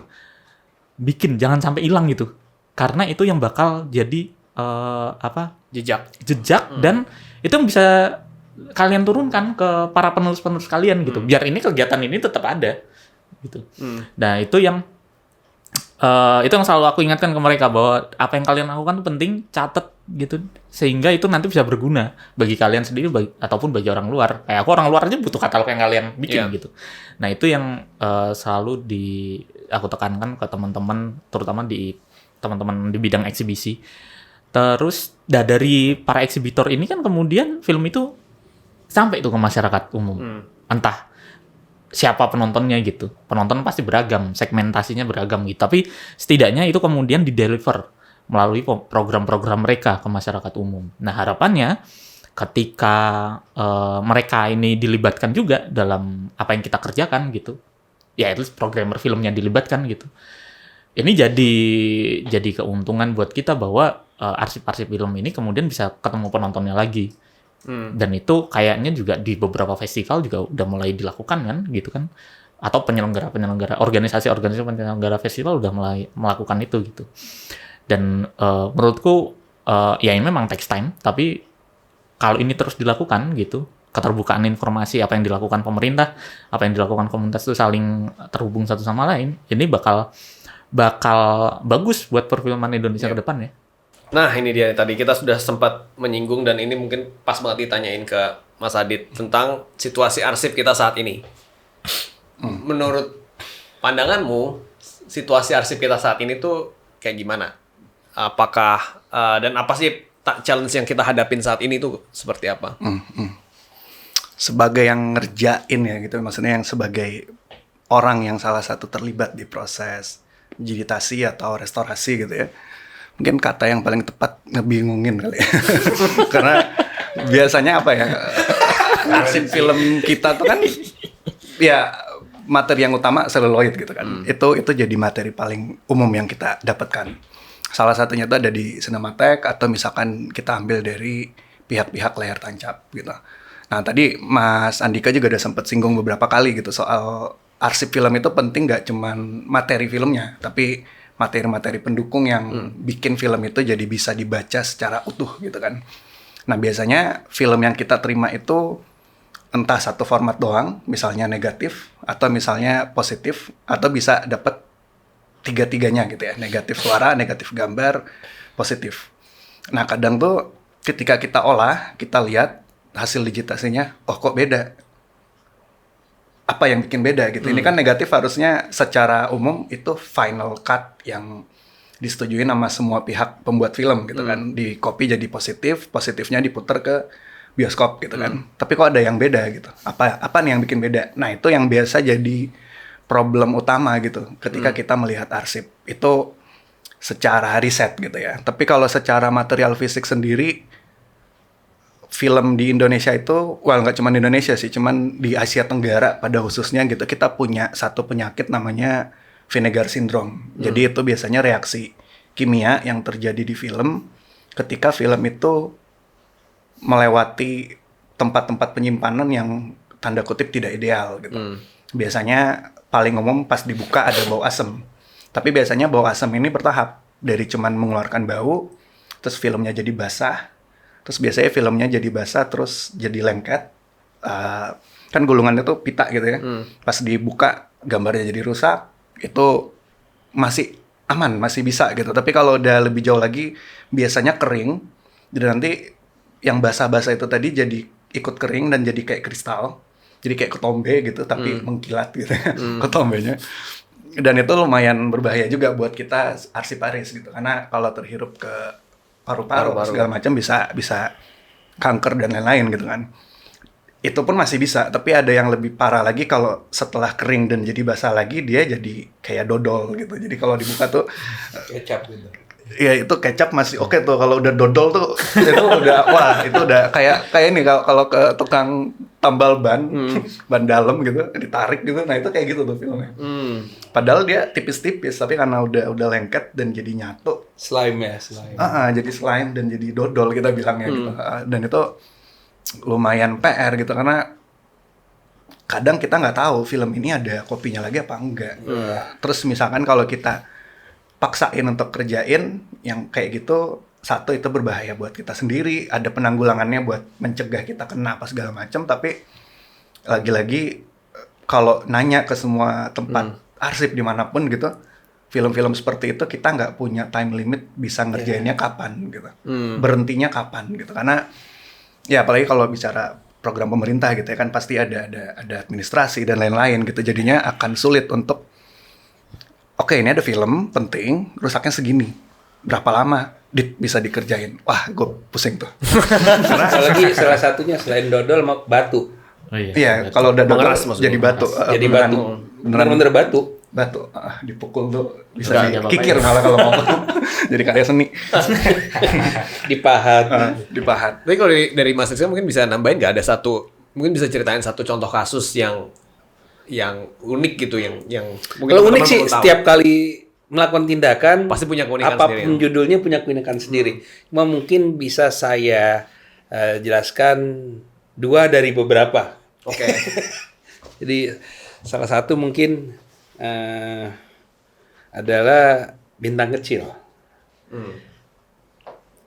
Bikin, jangan sampai hilang gitu. Karena itu yang bakal jadi jejak dan itu yang bisa kalian turunkan ke para penulis-penulis kalian gitu. Biar kegiatan ini tetap ada gitu. Nah, itu yang selalu aku ingatkan ke mereka bahwa apa yang kalian lakukan itu penting, catat gitu, sehingga itu nanti bisa berguna bagi kalian sendiri ataupun bagi orang luar. Kayak aku orang luar aja butuh katalog yang kalian bikin gitu. Nah, itu yang selalu aku tekankan ke teman-teman, terutama di teman-teman di bidang eksibisi. Terus dari para eksibitor ini kan kemudian film itu sampai tuh ke masyarakat umum. Entah siapa penontonnya gitu. Penonton pasti beragam, segmentasinya beragam gitu. Tapi setidaknya itu kemudian dideliver melalui program-program mereka ke masyarakat umum. Nah, harapannya ketika mereka ini dilibatkan juga dalam apa yang kita kerjakan gitu. Ya, itu programmer filmnya dilibatkan gitu. Ini jadi keuntungan buat kita bahwa arsip-arsip film ini kemudian bisa ketemu penontonnya lagi. Dan itu kayaknya juga di beberapa festival juga udah mulai dilakukan kan gitu kan, atau organisasi penyelenggara festival udah mulai melakukan itu gitu. Dan menurutku ya ini memang takes time, tapi kalau ini terus dilakukan gitu, keterbukaan informasi apa yang dilakukan pemerintah, apa yang dilakukan komunitas itu saling terhubung satu sama lain, ini bakal bagus buat perfilman Indonesia ke depan ya. Nah, ini dia tadi kita sudah sempat menyinggung dan ini mungkin pas banget ditanyain ke Mas Adit tentang situasi arsip kita saat ini. Menurut pandanganmu, situasi arsip kita saat ini tuh kayak gimana? Apakah dan apa sih challenge yang kita hadapin saat ini tuh seperti apa? Sebagai yang ngerjain ya gitu, maksudnya yang sebagai orang yang salah satu terlibat di proses digitasi atau restorasi gitu ya. Mungkin kata yang paling tepat ngebingungin kali ya. Karena biasanya apa ya, arsip film kita tuh kan ya materi yang utama seluloid gitu kan. Itu jadi materi paling umum yang kita dapatkan. Salah satunya itu ada di Cinematheque atau misalkan kita ambil dari pihak-pihak layar tancap gitu. Nah tadi Mas Andika juga udah sempat singgung beberapa kali gitu soal arsip film itu penting gak cuman materi filmnya, tapi materi-materi pendukung yang bikin film itu jadi bisa dibaca secara utuh gitu kan. Nah biasanya film yang kita terima itu entah satu format doang, misalnya negatif, atau misalnya positif, atau bisa dapat tiga-tiganya gitu ya, negatif suara, negatif gambar, positif. Nah kadang tuh ketika kita olah, kita lihat hasil digitasinya, oh kok beda? Apa yang bikin beda gitu? Ini kan negatif harusnya secara umum itu final cut yang disetujui sama semua pihak pembuat film gitu kan, di copy jadi positif, positifnya diputer ke bioskop gitu kan. Tapi kok ada yang beda gitu? Apa nih yang bikin beda? Nah itu yang biasa jadi problem utama gitu ketika kita melihat arsip itu secara riset gitu ya. Tapi kalau secara material fisik sendiri, film di Indonesia itu, nggak cuma di Indonesia sih, cuman di Asia Tenggara pada khususnya gitu, kita punya satu penyakit namanya Vinegar Syndrome. Jadi itu biasanya reaksi kimia yang terjadi di film ketika film itu melewati tempat-tempat penyimpanan yang tanda kutip tidak ideal gitu. Biasanya paling umum pas dibuka ada bau asam. Tapi biasanya bau asam ini bertahap, dari cuman mengeluarkan bau, terus filmnya jadi basah. Terus biasanya filmnya jadi basah, terus jadi lengket. Kan gulungannya tuh pita gitu ya. Pas dibuka, gambarnya jadi rusak. Itu masih aman, masih bisa gitu. Tapi kalau udah lebih jauh lagi, biasanya kering. Jadi nanti yang basah-basah itu tadi jadi ikut kering dan jadi kayak kristal. Jadi kayak ketombe gitu, tapi mengkilat gitu ya, ketombenya. Dan itu lumayan berbahaya juga buat kita arsiparis gitu. Karena kalau terhirup ke paru-paru segala macam bisa kanker dan lain-lain gitu kan. Itu pun masih bisa, tapi ada yang lebih parah lagi kalau setelah kering dan jadi basah lagi dia jadi kayak dodol gitu. Jadi kalau dibuka tuh Kecap gitu. Ya itu kecap masih oke tuh, kalau udah dodol tuh itu udah wah itu udah kayak ini kalau ke tukang tambal ban dalam gitu ditarik gitu, nah itu kayak gitu tuh filmnya. Padahal dia tipis-tipis tapi karena udah lengket dan jadi nyatu. Slime. Jadi slime dan jadi dodol kita bilangnya gitu. Dan itu lumayan PR gitu karena kadang kita nggak tahu film ini ada kopinya lagi apa enggak. Terus misalkan kalau kita paksain untuk kerjain yang kayak gitu, satu itu berbahaya buat kita sendiri, ada penanggulangannya buat mencegah kita kena apa segala macam, tapi lagi-lagi kalau nanya ke semua tempat arsip dimanapun gitu, film-film seperti itu kita nggak punya time limit bisa ngerjainnya kapan gitu, berhentinya kapan gitu, karena ya apalagi kalau bicara program pemerintah gitu ya kan pasti ada administrasi dan lain-lain gitu, jadinya akan sulit untuk oke, ini ada film penting, rusaknya segini. Berapa lama bisa dikerjain? Wah, gue pusing tuh. Karena lagi salah satunya selain dodol mau batu. Oh, iya, kalau udah dodol jadi batu. Jadi batu. Bener-bener batu. Batu, dipukul tuh bisa dikikir malah kalau mau. Jadi karya seni. Dipahat. Dipahat. Tapi kalau dari Mas Rizky mungkin bisa nambahin nggak, ada satu, mungkin bisa ceritain satu contoh kasus yang unik gitu, yang mungkin kalau unik sih setiap kali melakukan tindakan pasti punya keunikan apapun sendiri. Judulnya punya keunikan sendiri. Cuma mungkin bisa saya jelaskan dua dari beberapa. Oke. Jadi salah satu mungkin adalah Bintang Kecil.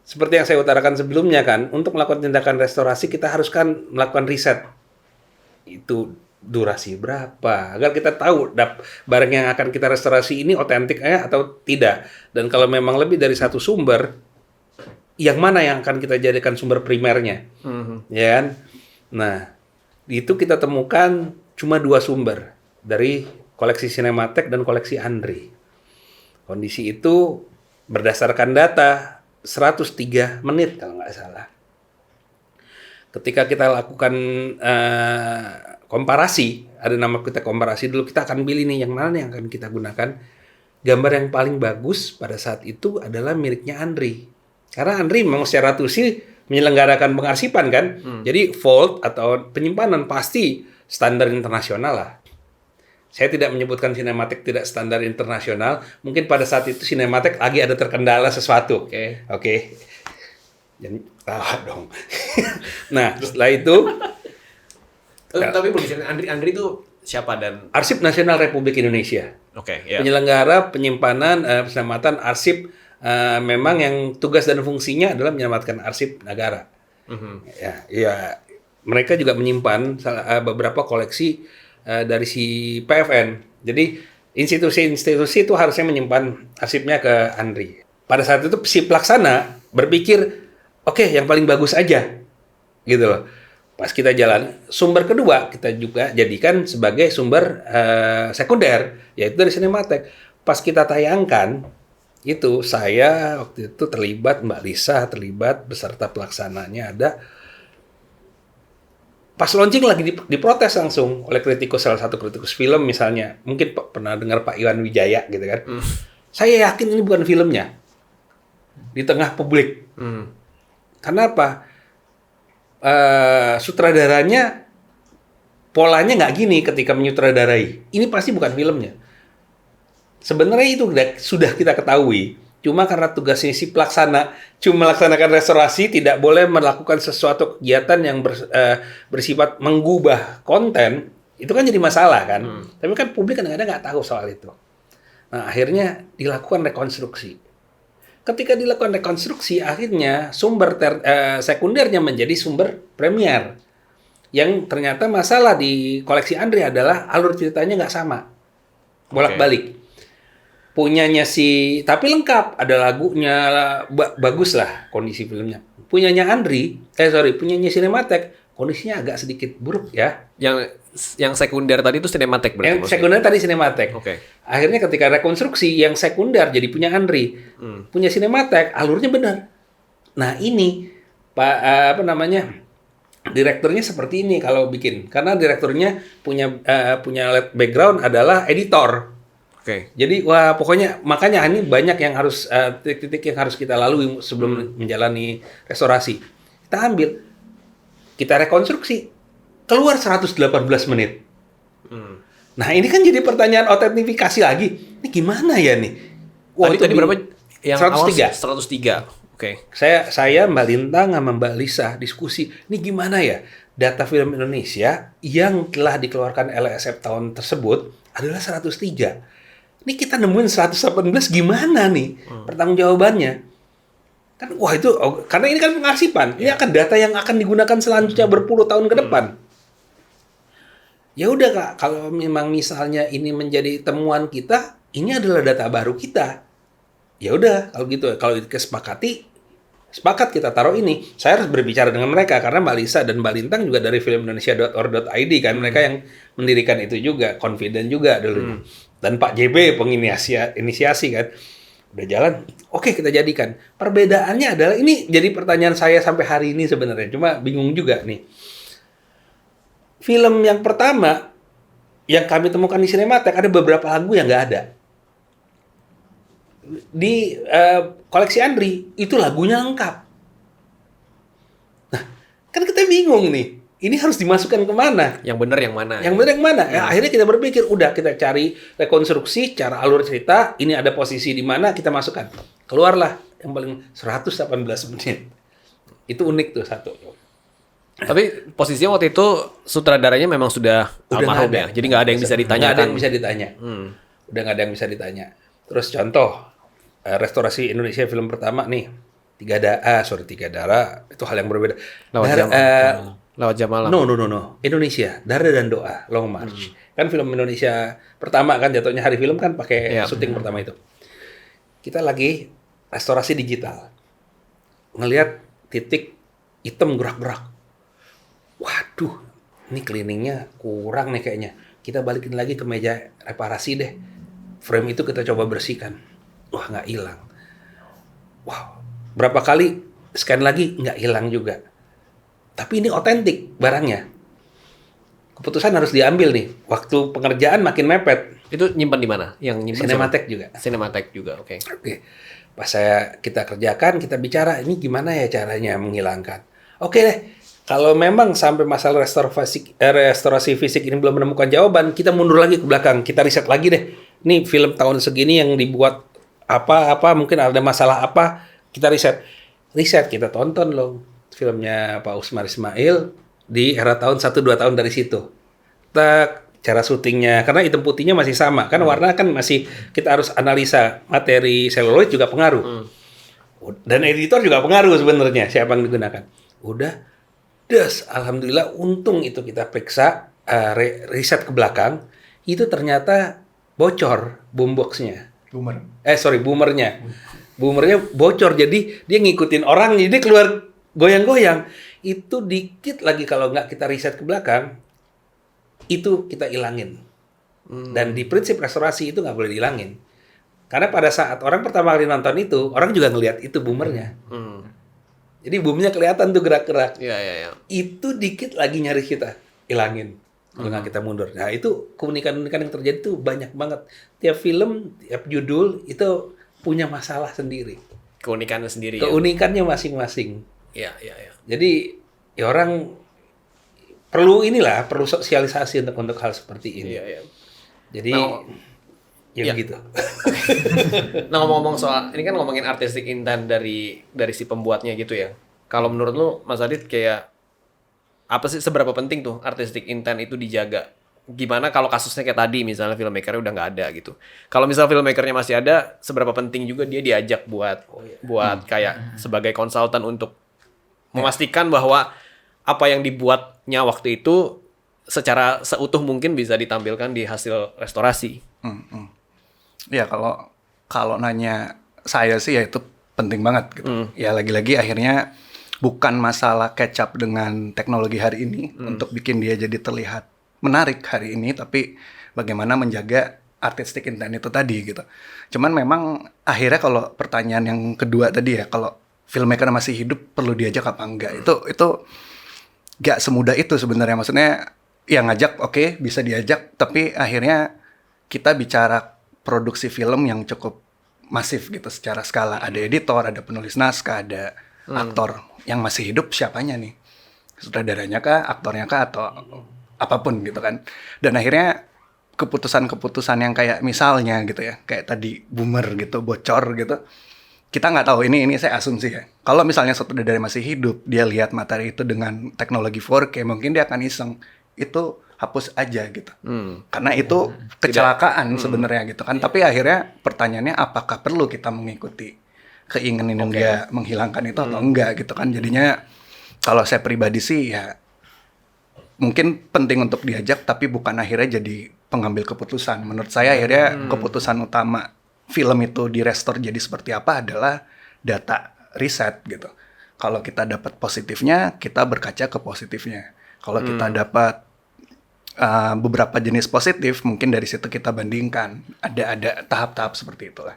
Seperti yang saya utarakan sebelumnya kan, untuk melakukan tindakan restorasi kita harus kan melakukan riset. Itu durasi berapa agar kita tahu barang yang akan kita restorasi ini otentik atau tidak, dan kalau memang lebih dari satu sumber, yang mana yang akan kita jadikan sumber primernya, ya kan? Nah, itu kita temukan cuma 2 sumber dari koleksi Cinematheque dan koleksi Andri. Kondisi itu berdasarkan data 103 menit kalau nggak salah. Ketika kita lakukan komparasi, ada nama kita komparasi dulu, kita akan pilih nih yang mana yang akan kita gunakan. Gambar yang paling bagus pada saat itu adalah miliknya Andri. Karena Andri memang secara tusi menyelenggarakan pengarsipan kan. Jadi vault atau penyimpanan pasti standar internasional lah. Saya tidak menyebutkan Cinematheque tidak standar internasional. Mungkin pada saat itu Cinematheque lagi ada terkendala sesuatu. Oke. Jangan tawa dong. Nah, setelah itu Tapi belum bisa. Andri itu siapa dan Arsip Nasional Republik Indonesia. ya. Penyelenggara penyimpanan penyelamatan arsip memang yang tugas dan fungsinya adalah menyelamatkan arsip negara. Ya, mereka juga menyimpan beberapa koleksi dari si PFN. Jadi institusi-institusi itu harusnya menyimpan arsipnya ke Andri. Pada saat itu si pelaksana berpikir, oke, yang paling bagus aja, gitu loh. Pas kita jalan, sumber kedua kita juga jadikan sebagai sumber sekunder, yaitu dari Cinematheque. Pas kita tayangkan, itu saya waktu itu terlibat, Mbak Lisa terlibat, beserta pelaksananya ada. Pas launching lagi diprotes langsung oleh kritikus, salah satu kritikus film misalnya. Mungkin pernah dengar Pak Iwan Wijaya gitu kan. Saya yakin ini bukan filmnya. Di tengah publik. Karena apa? Sutradaranya polanya nggak gini ketika menyutradarai. Ini pasti bukan filmnya. Sebenarnya itu sudah kita ketahui. Cuma karena tugasnya si pelaksana cuma melaksanakan restorasi, tidak boleh melakukan sesuatu kegiatan yang bersifat mengubah konten, itu kan jadi masalah kan. Tapi kan publik kadang-kadang nggak tahu soal itu. Nah, akhirnya dilakukan rekonstruksi. Ketika dilakukan rekonstruksi, akhirnya sumber sekundernya menjadi sumber premier. Yang ternyata masalah di koleksi Andri adalah alur ceritanya nggak sama. Bolak-balik. Punyanya tapi lengkap, ada lagunya, bagus lah kondisi filmnya. Punyanya punyanya Cinematheque, kondisinya agak sedikit buruk ya. Yang sekunder tadi itu Cinematheque berarti. Yang sekunder tadi Cinematheque. Oke. Akhirnya ketika rekonstruksi, yang sekunder jadi punya Andri, punya Cinematheque, alurnya benar. Nah ini Pak direkturnya seperti ini kalau bikin, karena direkturnya punya background adalah editor. Jadi pokoknya makanya ini banyak yang harus titik-titik yang harus kita lalui sebelum menjalani restorasi. Kita ambil, kita rekonstruksi, keluar 118 menit. Nah ini kan jadi pertanyaan autentifikasi lagi. Ini gimana ya nih? Tadi berapa? Yang 103. 103. Oke. Saya Mbak Lintang sama Mbak Lisa diskusi. Ini gimana ya? Data film Indonesia yang telah dikeluarkan LSF tahun tersebut adalah 103. Ini kita nemuin 118 gimana nih pertanggungjawabannya? Kan itu karena ini kan pengarsipan. Ini akan data yang akan digunakan selanjutnya berpuluh tahun ke depan. Ya udah Kak, kalau memang misalnya ini menjadi temuan kita, ini adalah data baru kita. Ya udah kalau gitu, kalau sepakat kita taruh ini. Saya harus berbicara dengan mereka karena Mbak Lisa dan Mbak Lintang juga dari filmindonesia.or.id kan, mereka yang mendirikan itu juga, confident juga dulu. Dan Pak JB penginisiasi kan. Udah jalan, oke kita jadikan. Perbedaannya adalah, ini jadi pertanyaan saya sampai hari ini sebenarnya, cuma bingung juga nih. Film yang pertama yang kami temukan di Cinematheque ada beberapa lagu yang nggak ada. Di koleksi Andri itu lagunya lengkap. Nah, kan kita bingung nih. Ini harus dimasukkan kemana? Yang benar yang mana? Yang benar yang mana? Ya, akhirnya kita berpikir, udah kita cari rekonstruksi cara alur cerita. Ini ada posisi di mana kita masukkan. Keluarlah yang paling 118 menit. Itu unik tuh satu. Tapi posisinya waktu itu sutradaranya memang sudah almarhum ya. Jadi nggak ada yang bisa ditanyakan. Nggak ada yang bisa ditanya. Udah nggak ada yang bisa ditanya. Terus contoh restorasi Indonesia film pertama nih, Tiga Darah itu hal yang berbeda. Lewat jam malam. No. Indonesia, Darah dan Doa, Long March. Kan film Indonesia pertama kan jatuhnya hari film kan pakai syuting pertama itu. Kita lagi restorasi digital. Ngelihat titik hitam gerak-gerak. Waduh, ini cleaningnya kurang nih kayaknya. kita balikin lagi ke meja reparasi deh. Frame itu kita coba bersihkan. Wah, nggak hilang. Wow, berapa kali scan lagi nggak hilang juga. Tapi ini otentik barangnya. Keputusan harus diambil nih. Waktu pengerjaan makin mepet. Itu nyimpan di mana? Yang nyimpan Cinematek juga. Cinematek juga, oke. Oke. Pas kita kerjakan, kita bicara ini gimana ya caranya menghilangkan. Oke deh. Kalau memang sampai masalah restorasi fisik ini belum menemukan jawaban, kita mundur lagi ke belakang, kita riset lagi deh. Nih film tahun segini yang dibuat apa mungkin ada masalah apa, kita riset kita tonton loh filmnya Pak Usmar Ismail di era tahun 1-2 tahun dari situ. Cara syutingnya, karena hitam putihnya masih sama, kan warna kan masih, kita harus analisa materi seluloid juga pengaruh. Dan editor juga pengaruh sebenarnya siapa yang digunakan. Udah. Alhamdulillah untung itu kita periksa riset ke belakang itu ternyata bocor boomboxnya. Boomernya bocor, jadi dia ngikutin orang, jadi keluar goyang-goyang. Itu dikit lagi kalau nggak kita riset ke belakang itu kita ilangin. Dan di prinsip restorasi itu nggak boleh dihilangin. Karena pada saat orang pertama kali nonton itu, orang juga ngelihat itu boomernya. Jadi boomnya kelihatan tuh gerak-gerak. Iya. Itu dikit lagi nyaris kita ilangin. Kalau nggak kita mundur. Nah itu keunikan-keunikan yang terjadi tuh banyak banget. Tiap film, tiap judul itu punya masalah sendiri. Keunikannya sendiri. Keunikannya masing-masing. Iya. Jadi ya orang perlu sosialisasi untuk hal seperti ini. Iya. Jadi gitu. Nah, ngomong-ngomong soal ini kan ngomongin artistic intent dari si pembuatnya gitu ya. Kalau menurut lu Mas Adit kayak apa sih, seberapa penting tuh artistic intent itu dijaga? Gimana kalau kasusnya kayak tadi misalnya filmmaker udah nggak ada gitu. Kalau misal filmmakernya masih ada, seberapa penting juga dia diajak buat kayak sebagai konsultan untuk memastikan bahwa apa yang dibuatnya waktu itu secara seutuh mungkin bisa ditampilkan di hasil restorasi. Ya kalau nanya saya sih ya itu penting banget gitu. Ya lagi-lagi akhirnya bukan masalah catch up dengan teknologi hari ini untuk bikin dia jadi terlihat menarik hari ini, tapi bagaimana menjaga artistic intent itu tadi gitu. Cuman memang akhirnya kalau pertanyaan yang kedua tadi ya, kalau filmmaker masih hidup perlu diajak apa enggak, itu gak semudah itu sebenarnya. Maksudnya ya ngajak oke, bisa diajak, tapi akhirnya kita bicara produksi film yang cukup masif gitu secara skala. Ada editor, ada penulis naskah, ada aktor yang masih hidup, siapanya nih? Sutradaranya kah, aktornya kah, atau apapun gitu kan. Dan akhirnya keputusan-keputusan yang kayak misalnya gitu ya, kayak tadi boomer gitu, bocor gitu, kita nggak tahu, ini saya asumsi ya. Kalau misalnya sutradara masih hidup, dia lihat materi itu dengan teknologi 4K, mungkin dia akan iseng, itu hapus aja gitu. Karena itu kecelakaan sebenarnya gitu kan. Tapi akhirnya pertanyaannya apakah perlu kita mengikuti keinginan dia menghilangkan itu atau enggak gitu kan. Jadinya kalau saya pribadi sih ya mungkin penting untuk diajak, tapi bukan akhirnya jadi pengambil keputusan. Menurut saya akhirnya keputusan utama film itu direstore jadi seperti apa adalah data riset gitu. Kalau kita dapat positifnya, kita berkaca ke positifnya. Kalau kita dapat beberapa jenis positif, mungkin dari situ kita bandingkan. Ada tahap-tahap seperti itulah.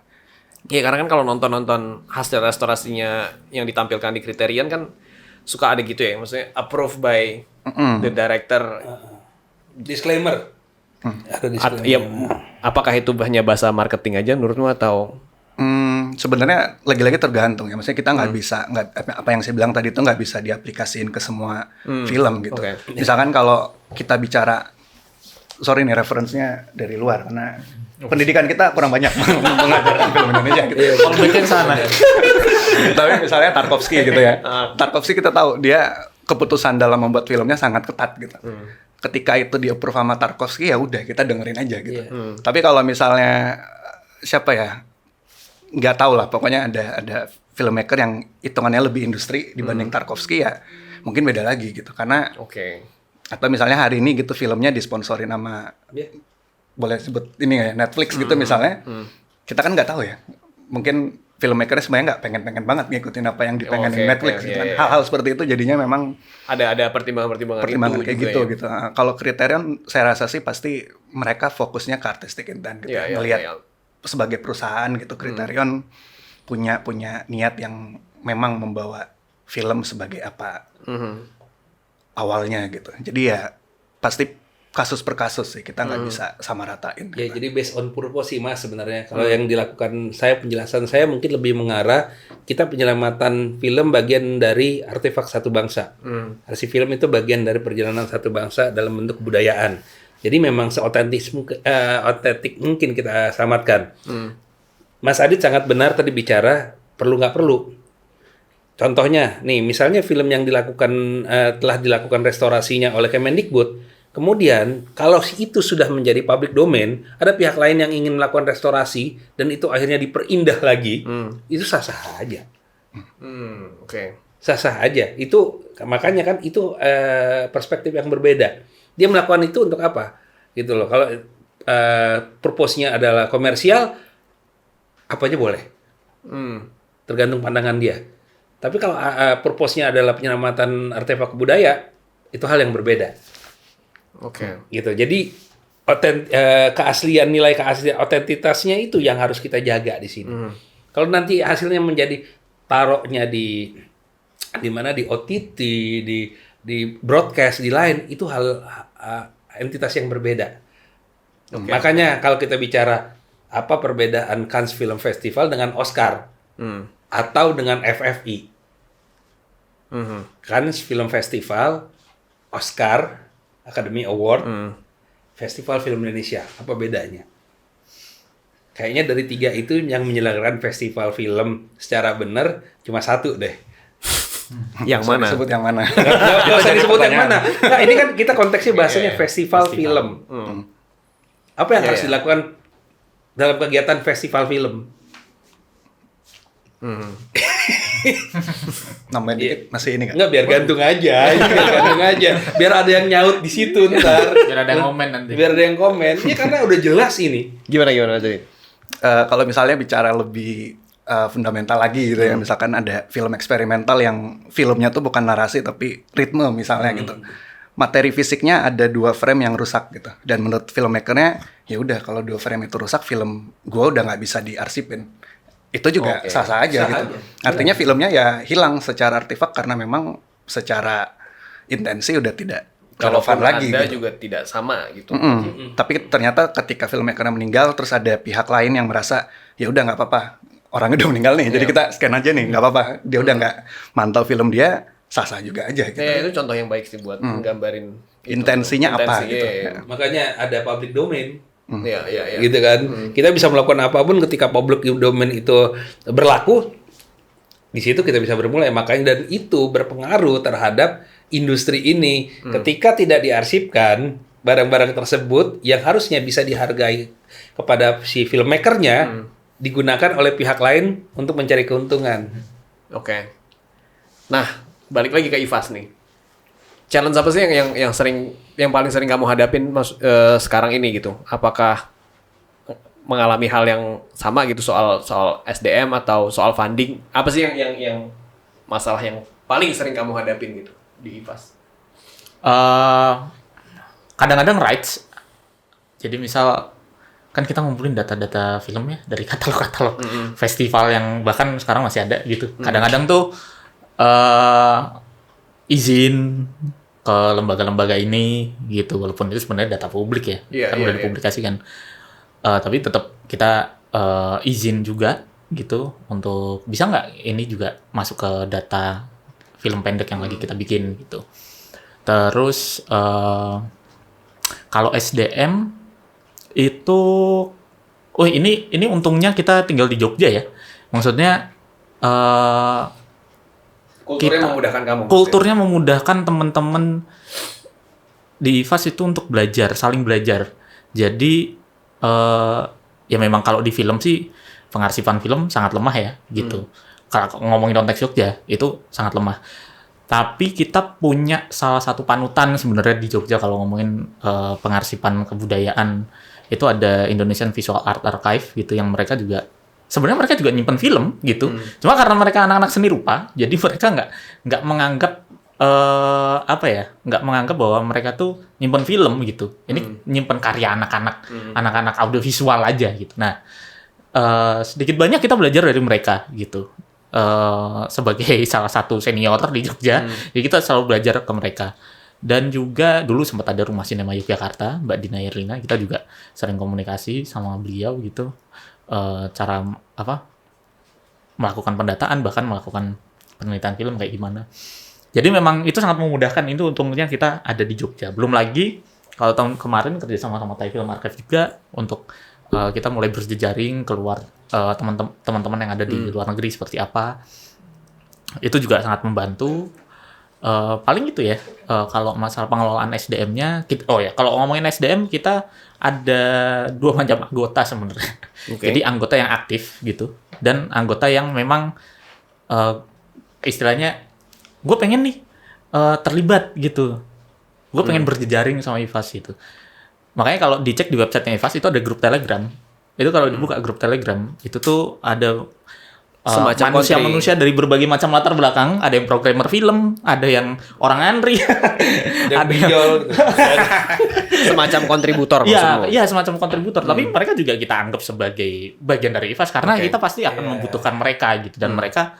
Iya, karena kan kalau nonton hasil restorasinya yang ditampilkan di Criterion kan suka ada gitu ya, maksudnya approved by the director. Disclaimer. Ya, apakah itu hanya bahasa marketing aja menurutmu atau? Sebenarnya lagi-lagi tergantung ya. Maksudnya kita apa yang saya bilang tadi itu nggak bisa diaplikasiin ke semua film gitu. Okay. Misalkan kalau kita bicara, sorry nih referensinya dari luar karena pendidikan kita kurang banyak mengajarkan film Indonesia gitu. Kalau bikin sana. Tapi misalnya Tarkovsky gitu ya. Tarkovsky kita tahu dia keputusan dalam membuat filmnya sangat ketat gitu. Ketika itu di-approve sama Tarkovsky ya udah kita dengerin aja gitu. Tapi kalau misalnya siapa ya? Nggak tahu lah, pokoknya ada filmmaker yang hitungannya lebih industri dibanding Tarkovsky ya mungkin beda lagi gitu. Karena atau misalnya hari ini gitu filmnya disponsorin sama boleh sebut ini ya Netflix gitu misalnya, kita kan nggak tahu ya, mungkin filmmaker sebenarnya nggak pengen-pengen banget ngikutin apa yang dipengenin Netflix gitu kan. iya. Hal-hal seperti itu jadinya memang Ada pertimbangan kayak gitu ya. gitu. Kalau Criterion saya rasa sih pasti mereka fokusnya ke artistic intent gitu. Iya, Melihat iya. sebagai perusahaan gitu Criterion punya niat yang memang membawa film sebagai apa awalnya gitu. Jadi ya pasti kasus per kasus sih, kita nggak bisa sama ratain. Ya, jadi based on purpose sih Mas sebenarnya. Kalau yang dilakukan penjelasan saya mungkin lebih mengarah kita penyelamatan film bagian dari artefak satu bangsa. Arsip film itu bagian dari perjalanan satu bangsa dalam bentuk kebudayaan. Jadi memang otentik mungkin kita selamatkan. Mas Adit sangat benar tadi bicara perlu nggak perlu. Contohnya nih, misalnya film yang telah dilakukan restorasinya oleh Kemendikbud. Kemudian, kalau itu sudah menjadi public domain, ada pihak lain yang ingin melakukan restorasi, dan itu akhirnya diperindah lagi, itu sah-sah aja. Oke. Sah-sah aja. Itu, makanya kan itu perspektif yang berbeda. Dia melakukan itu untuk apa? Gitu loh. Kalau purpose-nya adalah komersial, apa aja boleh. Tergantung pandangan dia. Tapi kalau purpose-nya adalah penyelamatan artefak budaya, itu hal yang berbeda. Oke. Gitu. Jadi nilai keaslian otentitasnya itu yang harus kita jaga di sini. Kalau nanti hasilnya menjadi taruhnya di mana di OTT, di broadcast, di lain, itu hal entitas yang berbeda. Makanya kalau kita bicara apa perbedaan Cannes Film Festival dengan Oscar atau dengan FFI. Cannes Film Festival, Oscar, Academy Award, Festival Film Indonesia. Apa bedanya? Kayaknya dari 3 itu yang menyelenggarakan festival film secara benar cuma 1 deh. Yang mana? Sebut yang mana? Nggak usah disebut yang mana. Nah, ini kan kita konteksnya bahasanya festival film. Apa yang harus dilakukan dalam kegiatan festival film? Namanya dikit masih ini nggak? Enggak, biar gantung aja. Biar gantung aja. Biar ada yang nyaut di situ ntar. Biar ada yang komen nanti. Biar ada yang komen. Ya karena udah jelas ini. Gimana tadi? Kalau misalnya bicara lebih fundamental lagi gitu ya, misalkan ada film eksperimental yang filmnya tuh bukan narasi tapi ritme misalnya gitu. Materi fisiknya ada 2 frame yang rusak gitu. Dan menurut filmmakernya, ya udah kalau 2 frame itu rusak, film gua udah nggak bisa diarsipin. Itu juga sah-sah aja gitu. Artinya filmnya ya hilang secara artefak karena memang secara intensi udah tidak relevan lagi. Anda gitu. juga tidak sama gitu. Tapi ternyata ketika filmmakernya meninggal, terus ada pihak lain yang merasa ya udah nggak apa-apa, orangnya udah meninggal nih, jadi kita scan aja nih, nggak apa-apa. Dia udah nggak mantau film dia, sah-sah juga aja. Gitu. Itu contoh yang baik sih buat menggambarin intensinya apa gitu. Makanya ada public domain. Iya. Gitu kan. Kita bisa melakukan apapun ketika public domain itu berlaku. Di situ kita bisa bermulai. Makanya dan itu berpengaruh terhadap industri ini. Ketika tidak diarsipkan barang-barang tersebut yang harusnya bisa dihargai kepada si filmmakernya digunakan oleh pihak lain untuk mencari keuntungan. Oke. Nah, balik lagi ke Ivas nih. Challenge apa sih yang paling sering kamu hadapin sekarang ini gitu? Apakah mengalami hal yang sama gitu soal SDM atau soal funding? Apa sih yang masalah yang paling sering kamu hadapin gitu di Ivas? Kadang-kadang rights. Jadi misal kan kita ngumpulin data-data filmnya dari katalog-katalog festival yang bahkan sekarang masih ada gitu. Kadang-kadang tuh izin ke lembaga-lembaga ini gitu, walaupun itu sebenarnya data publik ya, udah dipublikasikan. Tapi tetap kita izin juga gitu untuk bisa nggak ini juga masuk ke data film pendek yang lagi kita bikin gitu. Terus kalau SDM itu, ini untungnya kita tinggal di Jogja ya. Maksudnya Kulturnya memudahkan kamu. Kulturnya memudahkan teman-teman di IFAS itu untuk belajar, saling belajar. Jadi ya memang kalau di film sih pengarsipan film sangat lemah ya gitu. Kalau ngomongin konteks Jogja itu sangat lemah. Tapi kita punya salah satu panutan sebenarnya di Jogja kalau ngomongin pengarsipan kebudayaan. Itu ada Indonesian Visual Art Archive gitu yang mereka juga sebenarnya mereka juga nyimpen film gitu. Cuma karena mereka anak-anak seni rupa, jadi mereka nggak menganggap nggak menganggap bahwa mereka tuh nyimpen film gitu. Ini nyimpen karya anak-anak audiovisual aja gitu. Nah, sedikit banyak kita belajar dari mereka gitu. Sebagai salah satu senior di Jogja, jadi kita selalu belajar ke mereka. Dan juga dulu sempat ada Rumah Sinema Yogyakarta, Mbak Dina Irlina, kita juga sering komunikasi sama beliau gitu. Cara melakukan pendataan, bahkan melakukan penelitian film kayak gimana. Jadi memang itu sangat memudahkan, itu untungnya kita ada di Jogja. Belum lagi kalau tahun kemarin kerja sama Thai Film Archive juga untuk kita mulai berjejaring keluar teman-teman yang ada di luar negeri seperti apa. Itu juga sangat membantu. Paling itu ya, kalau masalah pengelolaan SDM-nya, kalau ngomongin SDM kita ada 2 macam anggota sebenarnya. Okay. Jadi anggota yang aktif gitu, dan anggota yang memang istilahnya gue pengen nih terlibat gitu, gue pengen berjejaring sama IFAS gitu. Makanya kalau dicek di websitenya IFAS itu ada grup Telegram. Itu kalau dibuka grup Telegram itu tuh ada manusia-manusia dari berbagai macam latar belakang. Ada yang programmer film, ada yang orang ngantri, ada yang gitu. Semacam kontributor maksudmu? Iya, semacam kontributor. Tapi mereka juga kita anggap sebagai bagian dari IFAS karena kita pasti akan membutuhkan mereka gitu, dan mereka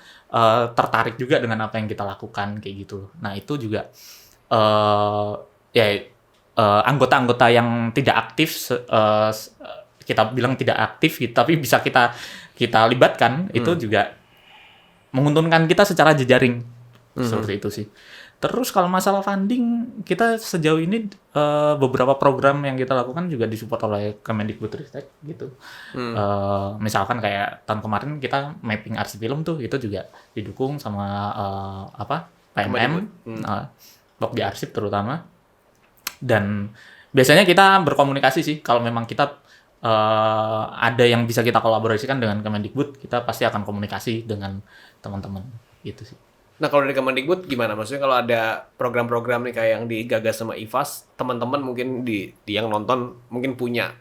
tertarik juga dengan apa yang kita lakukan kayak gitu. Nah itu juga anggota-anggota yang tidak aktif, kita bilang tidak aktif gitu, tapi bisa kita libatkan, itu juga menguntungkan kita secara jejaring. Seperti itu sih. Terus kalau masalah funding, kita sejauh ini beberapa program yang kita lakukan juga disupport oleh Kemendikbudristek gitu. Misalkan kayak tahun kemarin kita mapping arsip film tuh, itu juga didukung sama PMM, blok di arsip terutama. Dan biasanya kita berkomunikasi sih, kalau memang kita ada yang bisa kita kolaborasikan dengan Kemendikbud, kita pasti akan komunikasi dengan teman-teman gitu sih. Nah, kalau dari Kemendikbud gimana? Maksudnya kalau ada program-program nih kayak yang digagas sama IFAS, teman-teman mungkin di yang nonton mungkin punya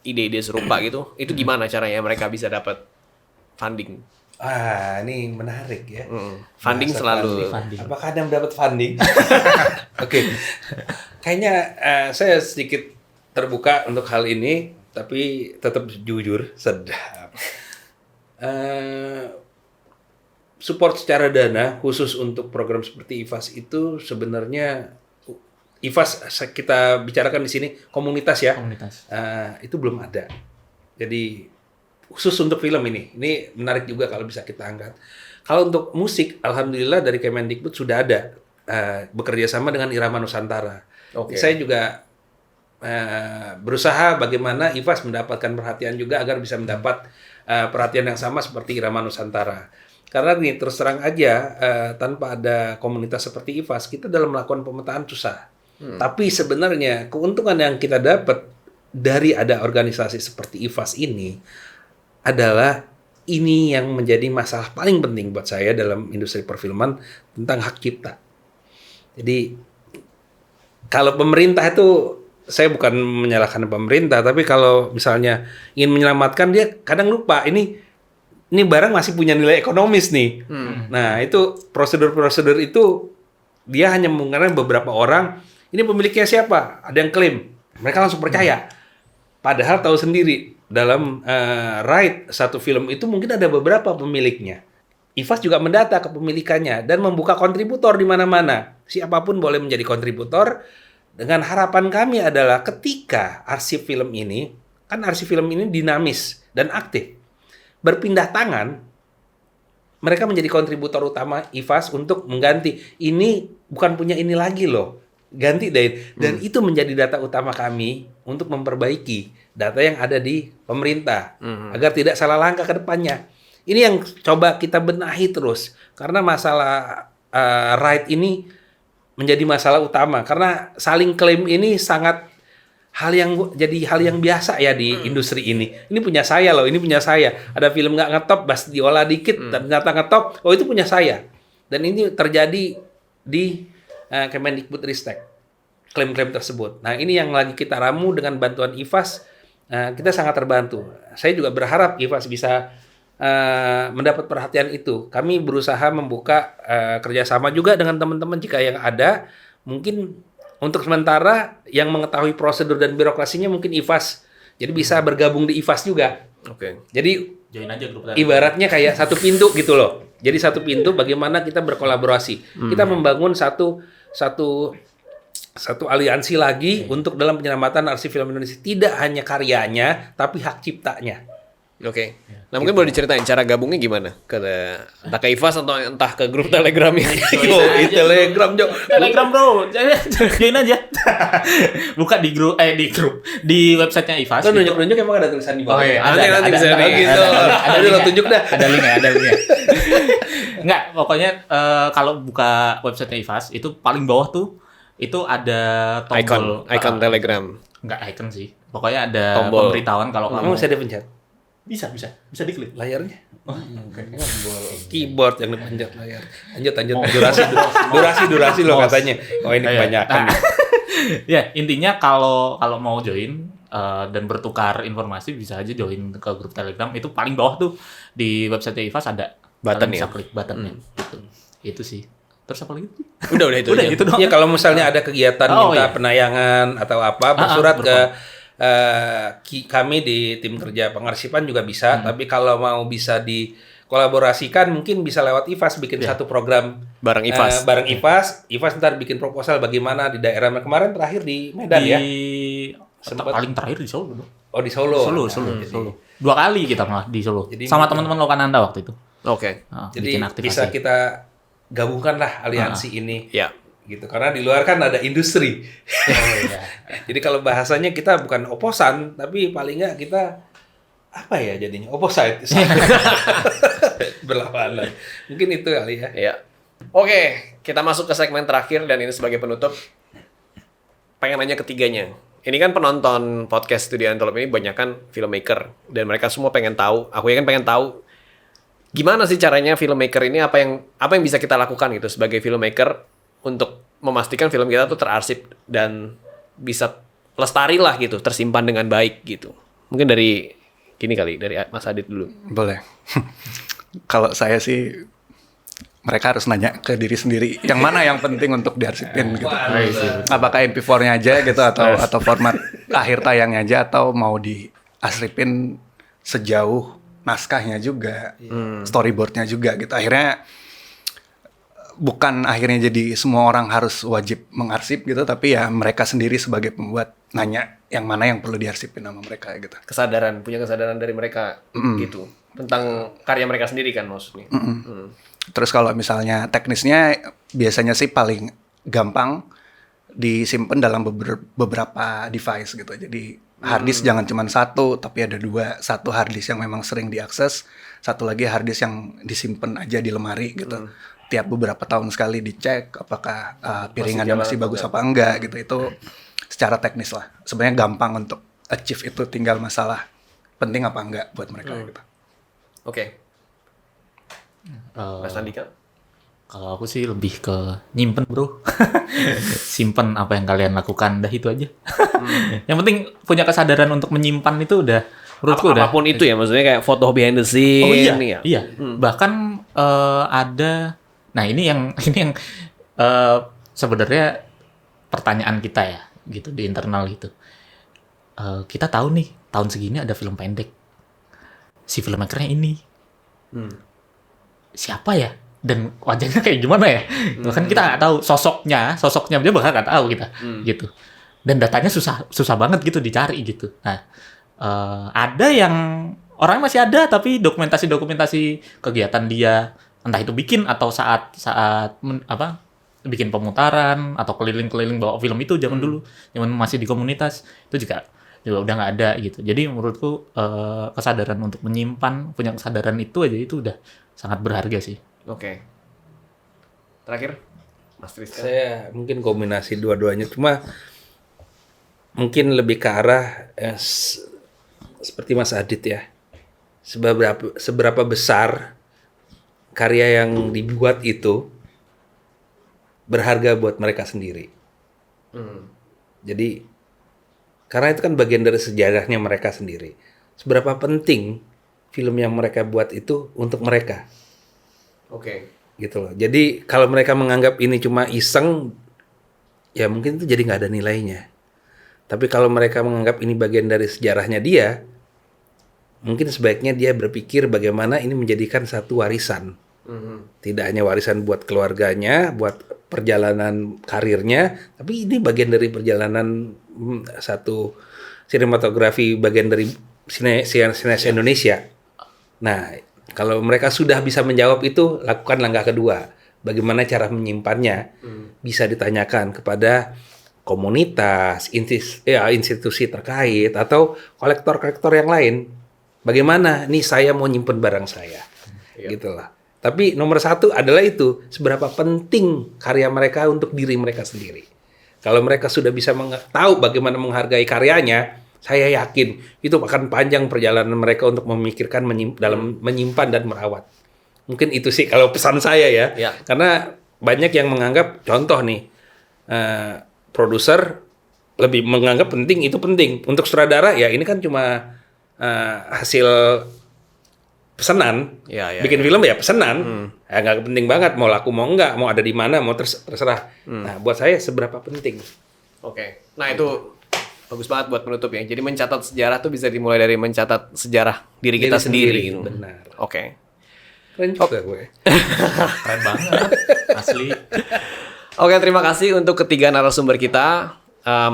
ide-ide serupa gitu. Itu gimana caranya mereka bisa dapat funding? Ini menarik ya. Funding selalu. Funding. Apakah Anda mendapat funding? Oke. Kayaknya saya sedikit terbuka untuk hal ini, tapi tetap jujur, sedap. Support secara dana khusus untuk program seperti IFAS itu sebenarnya IFAS kita bicarakan di sini komunitas ya. Komunitas. Itu belum ada. Jadi khusus untuk film ini menarik juga kalau bisa kita angkat. Kalau untuk musik, alhamdulillah dari Kemendikbud sudah ada bekerja sama dengan Irama Nusantara. Okay. Saya juga berusaha bagaimana IFAS mendapatkan perhatian juga agar bisa mendapat perhatian yang sama seperti Irama Nusantara. Karena nih terus terang aja tanpa ada komunitas seperti IFAS, kita dalam melakukan pemetaan susah. Tapi sebenarnya keuntungan yang kita dapat dari ada organisasi seperti IFAS ini adalah ini yang menjadi masalah paling penting buat saya dalam industri perfilman tentang hak cipta. Jadi kalau pemerintah itu, saya bukan menyalahkan pemerintah, tapi kalau misalnya ingin menyelamatkan, dia kadang lupa ini barang masih punya nilai ekonomis nih. Nah, itu prosedur-prosedur itu dia hanya menggunakan beberapa orang. Ini pemiliknya siapa? Ada yang klaim. Mereka langsung percaya. Padahal tahu sendiri dalam right satu film itu mungkin ada beberapa pemiliknya. IFAS juga mendata kepemilikannya dan membuka kontributor di mana-mana. Siapapun boleh menjadi kontributor. Dengan harapan kami adalah ketika arsip film ini, kan arsip film ini dinamis dan aktif, berpindah tangan, mereka menjadi kontributor utama IFAS untuk mengganti. Ini bukan punya ini lagi loh, ganti deh. Dan itu menjadi data utama kami untuk memperbaiki data yang ada di pemerintah agar tidak salah langkah ke depannya. Ini yang coba kita benahi terus, karena masalah right ini menjadi masalah utama, karena saling klaim ini sangat jadi hal yang biasa ya di industri ini. Ini punya saya loh, ini punya saya. Ada film nggak ngetop, pas diolah dikit, ternyata ngetop, oh itu punya saya. Dan ini terjadi di Kemendikbudristek, klaim-klaim tersebut. Nah ini yang lagi kita ramu dengan bantuan IFAS, kita sangat terbantu. Saya juga berharap IFAS bisa mendapat perhatian itu. Kami berusaha membuka kerjasama juga dengan teman-teman jika yang ada. Mungkin untuk sementara yang mengetahui prosedur dan birokrasinya mungkin IFAS. Jadi bisa bergabung di IFAS juga. Oke. Jadi Join aja grup tadi. ibaratnya kayak satu pintu gitu loh. Jadi satu pintu bagaimana kita berkolaborasi. Kita membangun satu aliansi lagi untuk dalam penyelamatan arsip film Indonesia. Tidak hanya karyanya, tapi hak ciptanya. Oke. Nah, mungkin boleh diceritain cara gabungnya gimana? Entah ke IFAS atau entah ke grup Telegram ya. Telegram, Jo. Telegram bro, join aja. Buka di grup, di websitenya IFAS. Kan nunjuk-nunjuk emang ada tulisan di bawah. Oh iya, Nanti bisa ada gitu. Ada lo linknya. tunjuk dah. Ada linknya. Enggak, pokoknya kalau buka websitenya IFAS itu paling bawah tuh itu ada tombol Icon Telegram. Enggak icon sih. Pokoknya ada Tombol. pemberitahuan kalau Kamu kamu bisa dipencet bisa diklik. layarnya. Oh, Keyboard yang dipencet layar. Lanjut. Durasi lo katanya. Oh ini Iya. kebanyakan. Nah, ya intinya kalau mau join dan bertukar informasi bisa aja join ke grup Telegram. Itu paling bawah tuh di website IFAS ada Button kalian bisa ya? klik buttonnya gitu. Itu sih. Terus apa lagi? Udah itu Udah aja. gitu doang. Ya kalau misalnya ada kegiatan Oh, minta iya. penayangan atau apa, bersurat ke bersurat. kami di tim kerja pengarsipan juga bisa. Tapi kalau mau bisa dikolaborasikan mungkin bisa lewat IFAS bikin satu program Bareng IFAS. bareng IFAS. IFAS ntar bikin proposal bagaimana di daerah kemarin terakhir di Medan ya. Sempat- paling terakhir di Solo dong. Oh di Solo. Solo. Dua kali kita malah di Solo. Jadi Sama mungkin- teman-teman Lokananda waktu itu. Oke. Jadi Bikin aktivasi. bisa kita gabungkan lah aliansi ini. Ya. Gitu karena di luar kan ada industri. Jadi kalau bahasanya kita bukan oposan tapi paling nggak kita apa ya jadinya opposite berlawanan. Mungkin itu kali ya. Iya. Oke, kita masuk ke segmen terakhir dan ini sebagai penutup. Pengen nanya ketiganya. Ini kan penonton podcast Studio Antolop ini banyak kan filmmaker dan mereka semua pengen tahu. Aku ya kan pengen tahu gimana sih caranya filmmaker ini apa yang bisa kita lakukan gitu sebagai filmmaker untuk memastikan film kita tuh terarsip dan bisa lestari lah gitu, tersimpan dengan baik gitu. Mungkin dari Mas Adit dulu. Boleh. Kalau saya sih mereka harus nanya ke diri sendiri yang mana yang penting untuk diarsipin gitu. Apakah MP4-nya aja gitu atau format akhir tayangnya aja atau mau diarsipin sejauh naskahnya juga, storyboardnya juga gitu. Akhirnya jadi semua orang harus wajib mengarsip gitu, tapi ya mereka sendiri sebagai pembuat nanya yang mana yang perlu diarsipin sama mereka gitu. Punya kesadaran dari mereka gitu tentang karya mereka sendiri kan maksudnya. Terus kalau misalnya teknisnya biasanya sih paling gampang disimpan dalam beberapa device gitu. Jadi hard disk jangan cuma satu, tapi ada dua. Satu hard disk yang memang sering diakses, satu lagi hard disk yang disimpan aja di lemari gitu. Tiap beberapa tahun sekali dicek apakah piringannya masih bagus apa enggak gitu. Itu secara teknis lah. Sebenarnya gampang untuk achieve itu, tinggal masalah penting apa enggak buat mereka gitu. Oke. Mas Andika? Kalau aku sih lebih ke nyimpen bro. Simpen apa yang kalian lakukan, dah itu aja. Yang penting punya kesadaran untuk menyimpan itu udah, menurutku udah. Apapun itu ya, maksudnya kayak foto behind the scene. Oh iya, ya. iya. Bahkan ada, nah ini yang sebenarnya pertanyaan kita ya, gitu di internal gitu. Kita tahu nih tahun segini ada film pendek, si filmmakernya ini, siapa ya? Dan wajahnya kayak gimana ya? Bahkan kita nggak tahu sosoknya dia bahkan nggak tahu kita, gitu. Dan datanya susah banget gitu dicari gitu. Nah, ada yang orang masih ada tapi dokumentasi kegiatan dia entah itu bikin atau saat bikin pemutaran atau keliling-keliling bawa film itu zaman dulu, zaman masih di komunitas itu juga udah nggak ada gitu. Jadi menurutku kesadaran untuk menyimpan, punya kesadaran itu aja itu udah sangat berharga sih. Oke. Terakhir, Mas Tristan. Saya mungkin kombinasi dua-duanya, cuma mungkin lebih ke arah seperti Mas Adit ya. Seberapa besar karya yang dibuat itu berharga buat mereka sendiri. Jadi karena itu kan bagian dari sejarahnya mereka sendiri. Seberapa penting film yang mereka buat itu untuk mereka. Oke. Gitu loh. Jadi kalau mereka menganggap ini cuma iseng, ya mungkin itu jadi nggak ada nilainya. Tapi kalau mereka menganggap ini bagian dari sejarahnya dia, mungkin sebaiknya dia berpikir bagaimana ini menjadikan satu warisan. Tidak hanya warisan buat keluarganya, buat perjalanan karirnya, tapi ini bagian dari perjalanan satu sinematografi, bagian dari sineas Indonesia. Nah, kalau mereka sudah bisa menjawab itu, lakukan langkah kedua. Bagaimana cara menyimpannya? Bisa ditanyakan kepada komunitas, institusi terkait, atau kolektor-kolektor yang lain. Bagaimana? Nih saya mau nyimpen barang saya. Gitulah. Tapi nomor satu adalah itu, seberapa penting karya mereka untuk diri mereka sendiri. Kalau mereka sudah bisa tahu bagaimana menghargai karyanya, saya yakin itu akan panjang perjalanan mereka untuk memikirkan dalam menyimpan dan merawat. Mungkin itu sih kalau pesan saya ya. Karena banyak yang menganggap, contoh nih, produser lebih menganggap penting itu penting. Untuk sutradara ya ini kan cuma hasil pesanan. Bikin film ya pesanan. Ya nggak penting banget mau laku mau enggak, mau ada di mana, mau terserah. Nah buat saya seberapa penting. Oke. Nah itu bagus banget buat penutup ya. Jadi mencatat sejarah tuh bisa dimulai dari mencatat sejarah diri kita sendiri. Benar. Oke. Keren juga gue. Keren banget, asli. Oke, terima kasih untuk ketiga narasumber kita,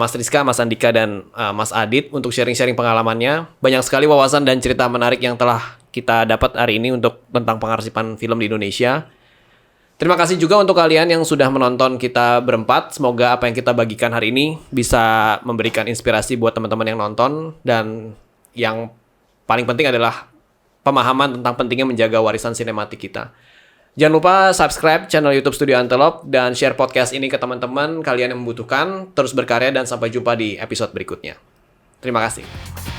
Mas Rizka, Mas Andika, dan Mas Adit untuk sharing-sharing pengalamannya. Banyak sekali wawasan dan cerita menarik yang telah kita dapat hari ini untuk tentang pengarsipan film di Indonesia. Terima kasih juga untuk kalian yang sudah menonton kita berempat. Semoga apa yang kita bagikan hari ini bisa memberikan inspirasi buat teman-teman yang nonton. Dan yang paling penting adalah pemahaman tentang pentingnya menjaga warisan sinematik kita. Jangan lupa subscribe channel YouTube Studio Antelope dan share podcast ini ke teman-teman kalian yang membutuhkan. Terus berkarya dan sampai jumpa di episode berikutnya. Terima kasih.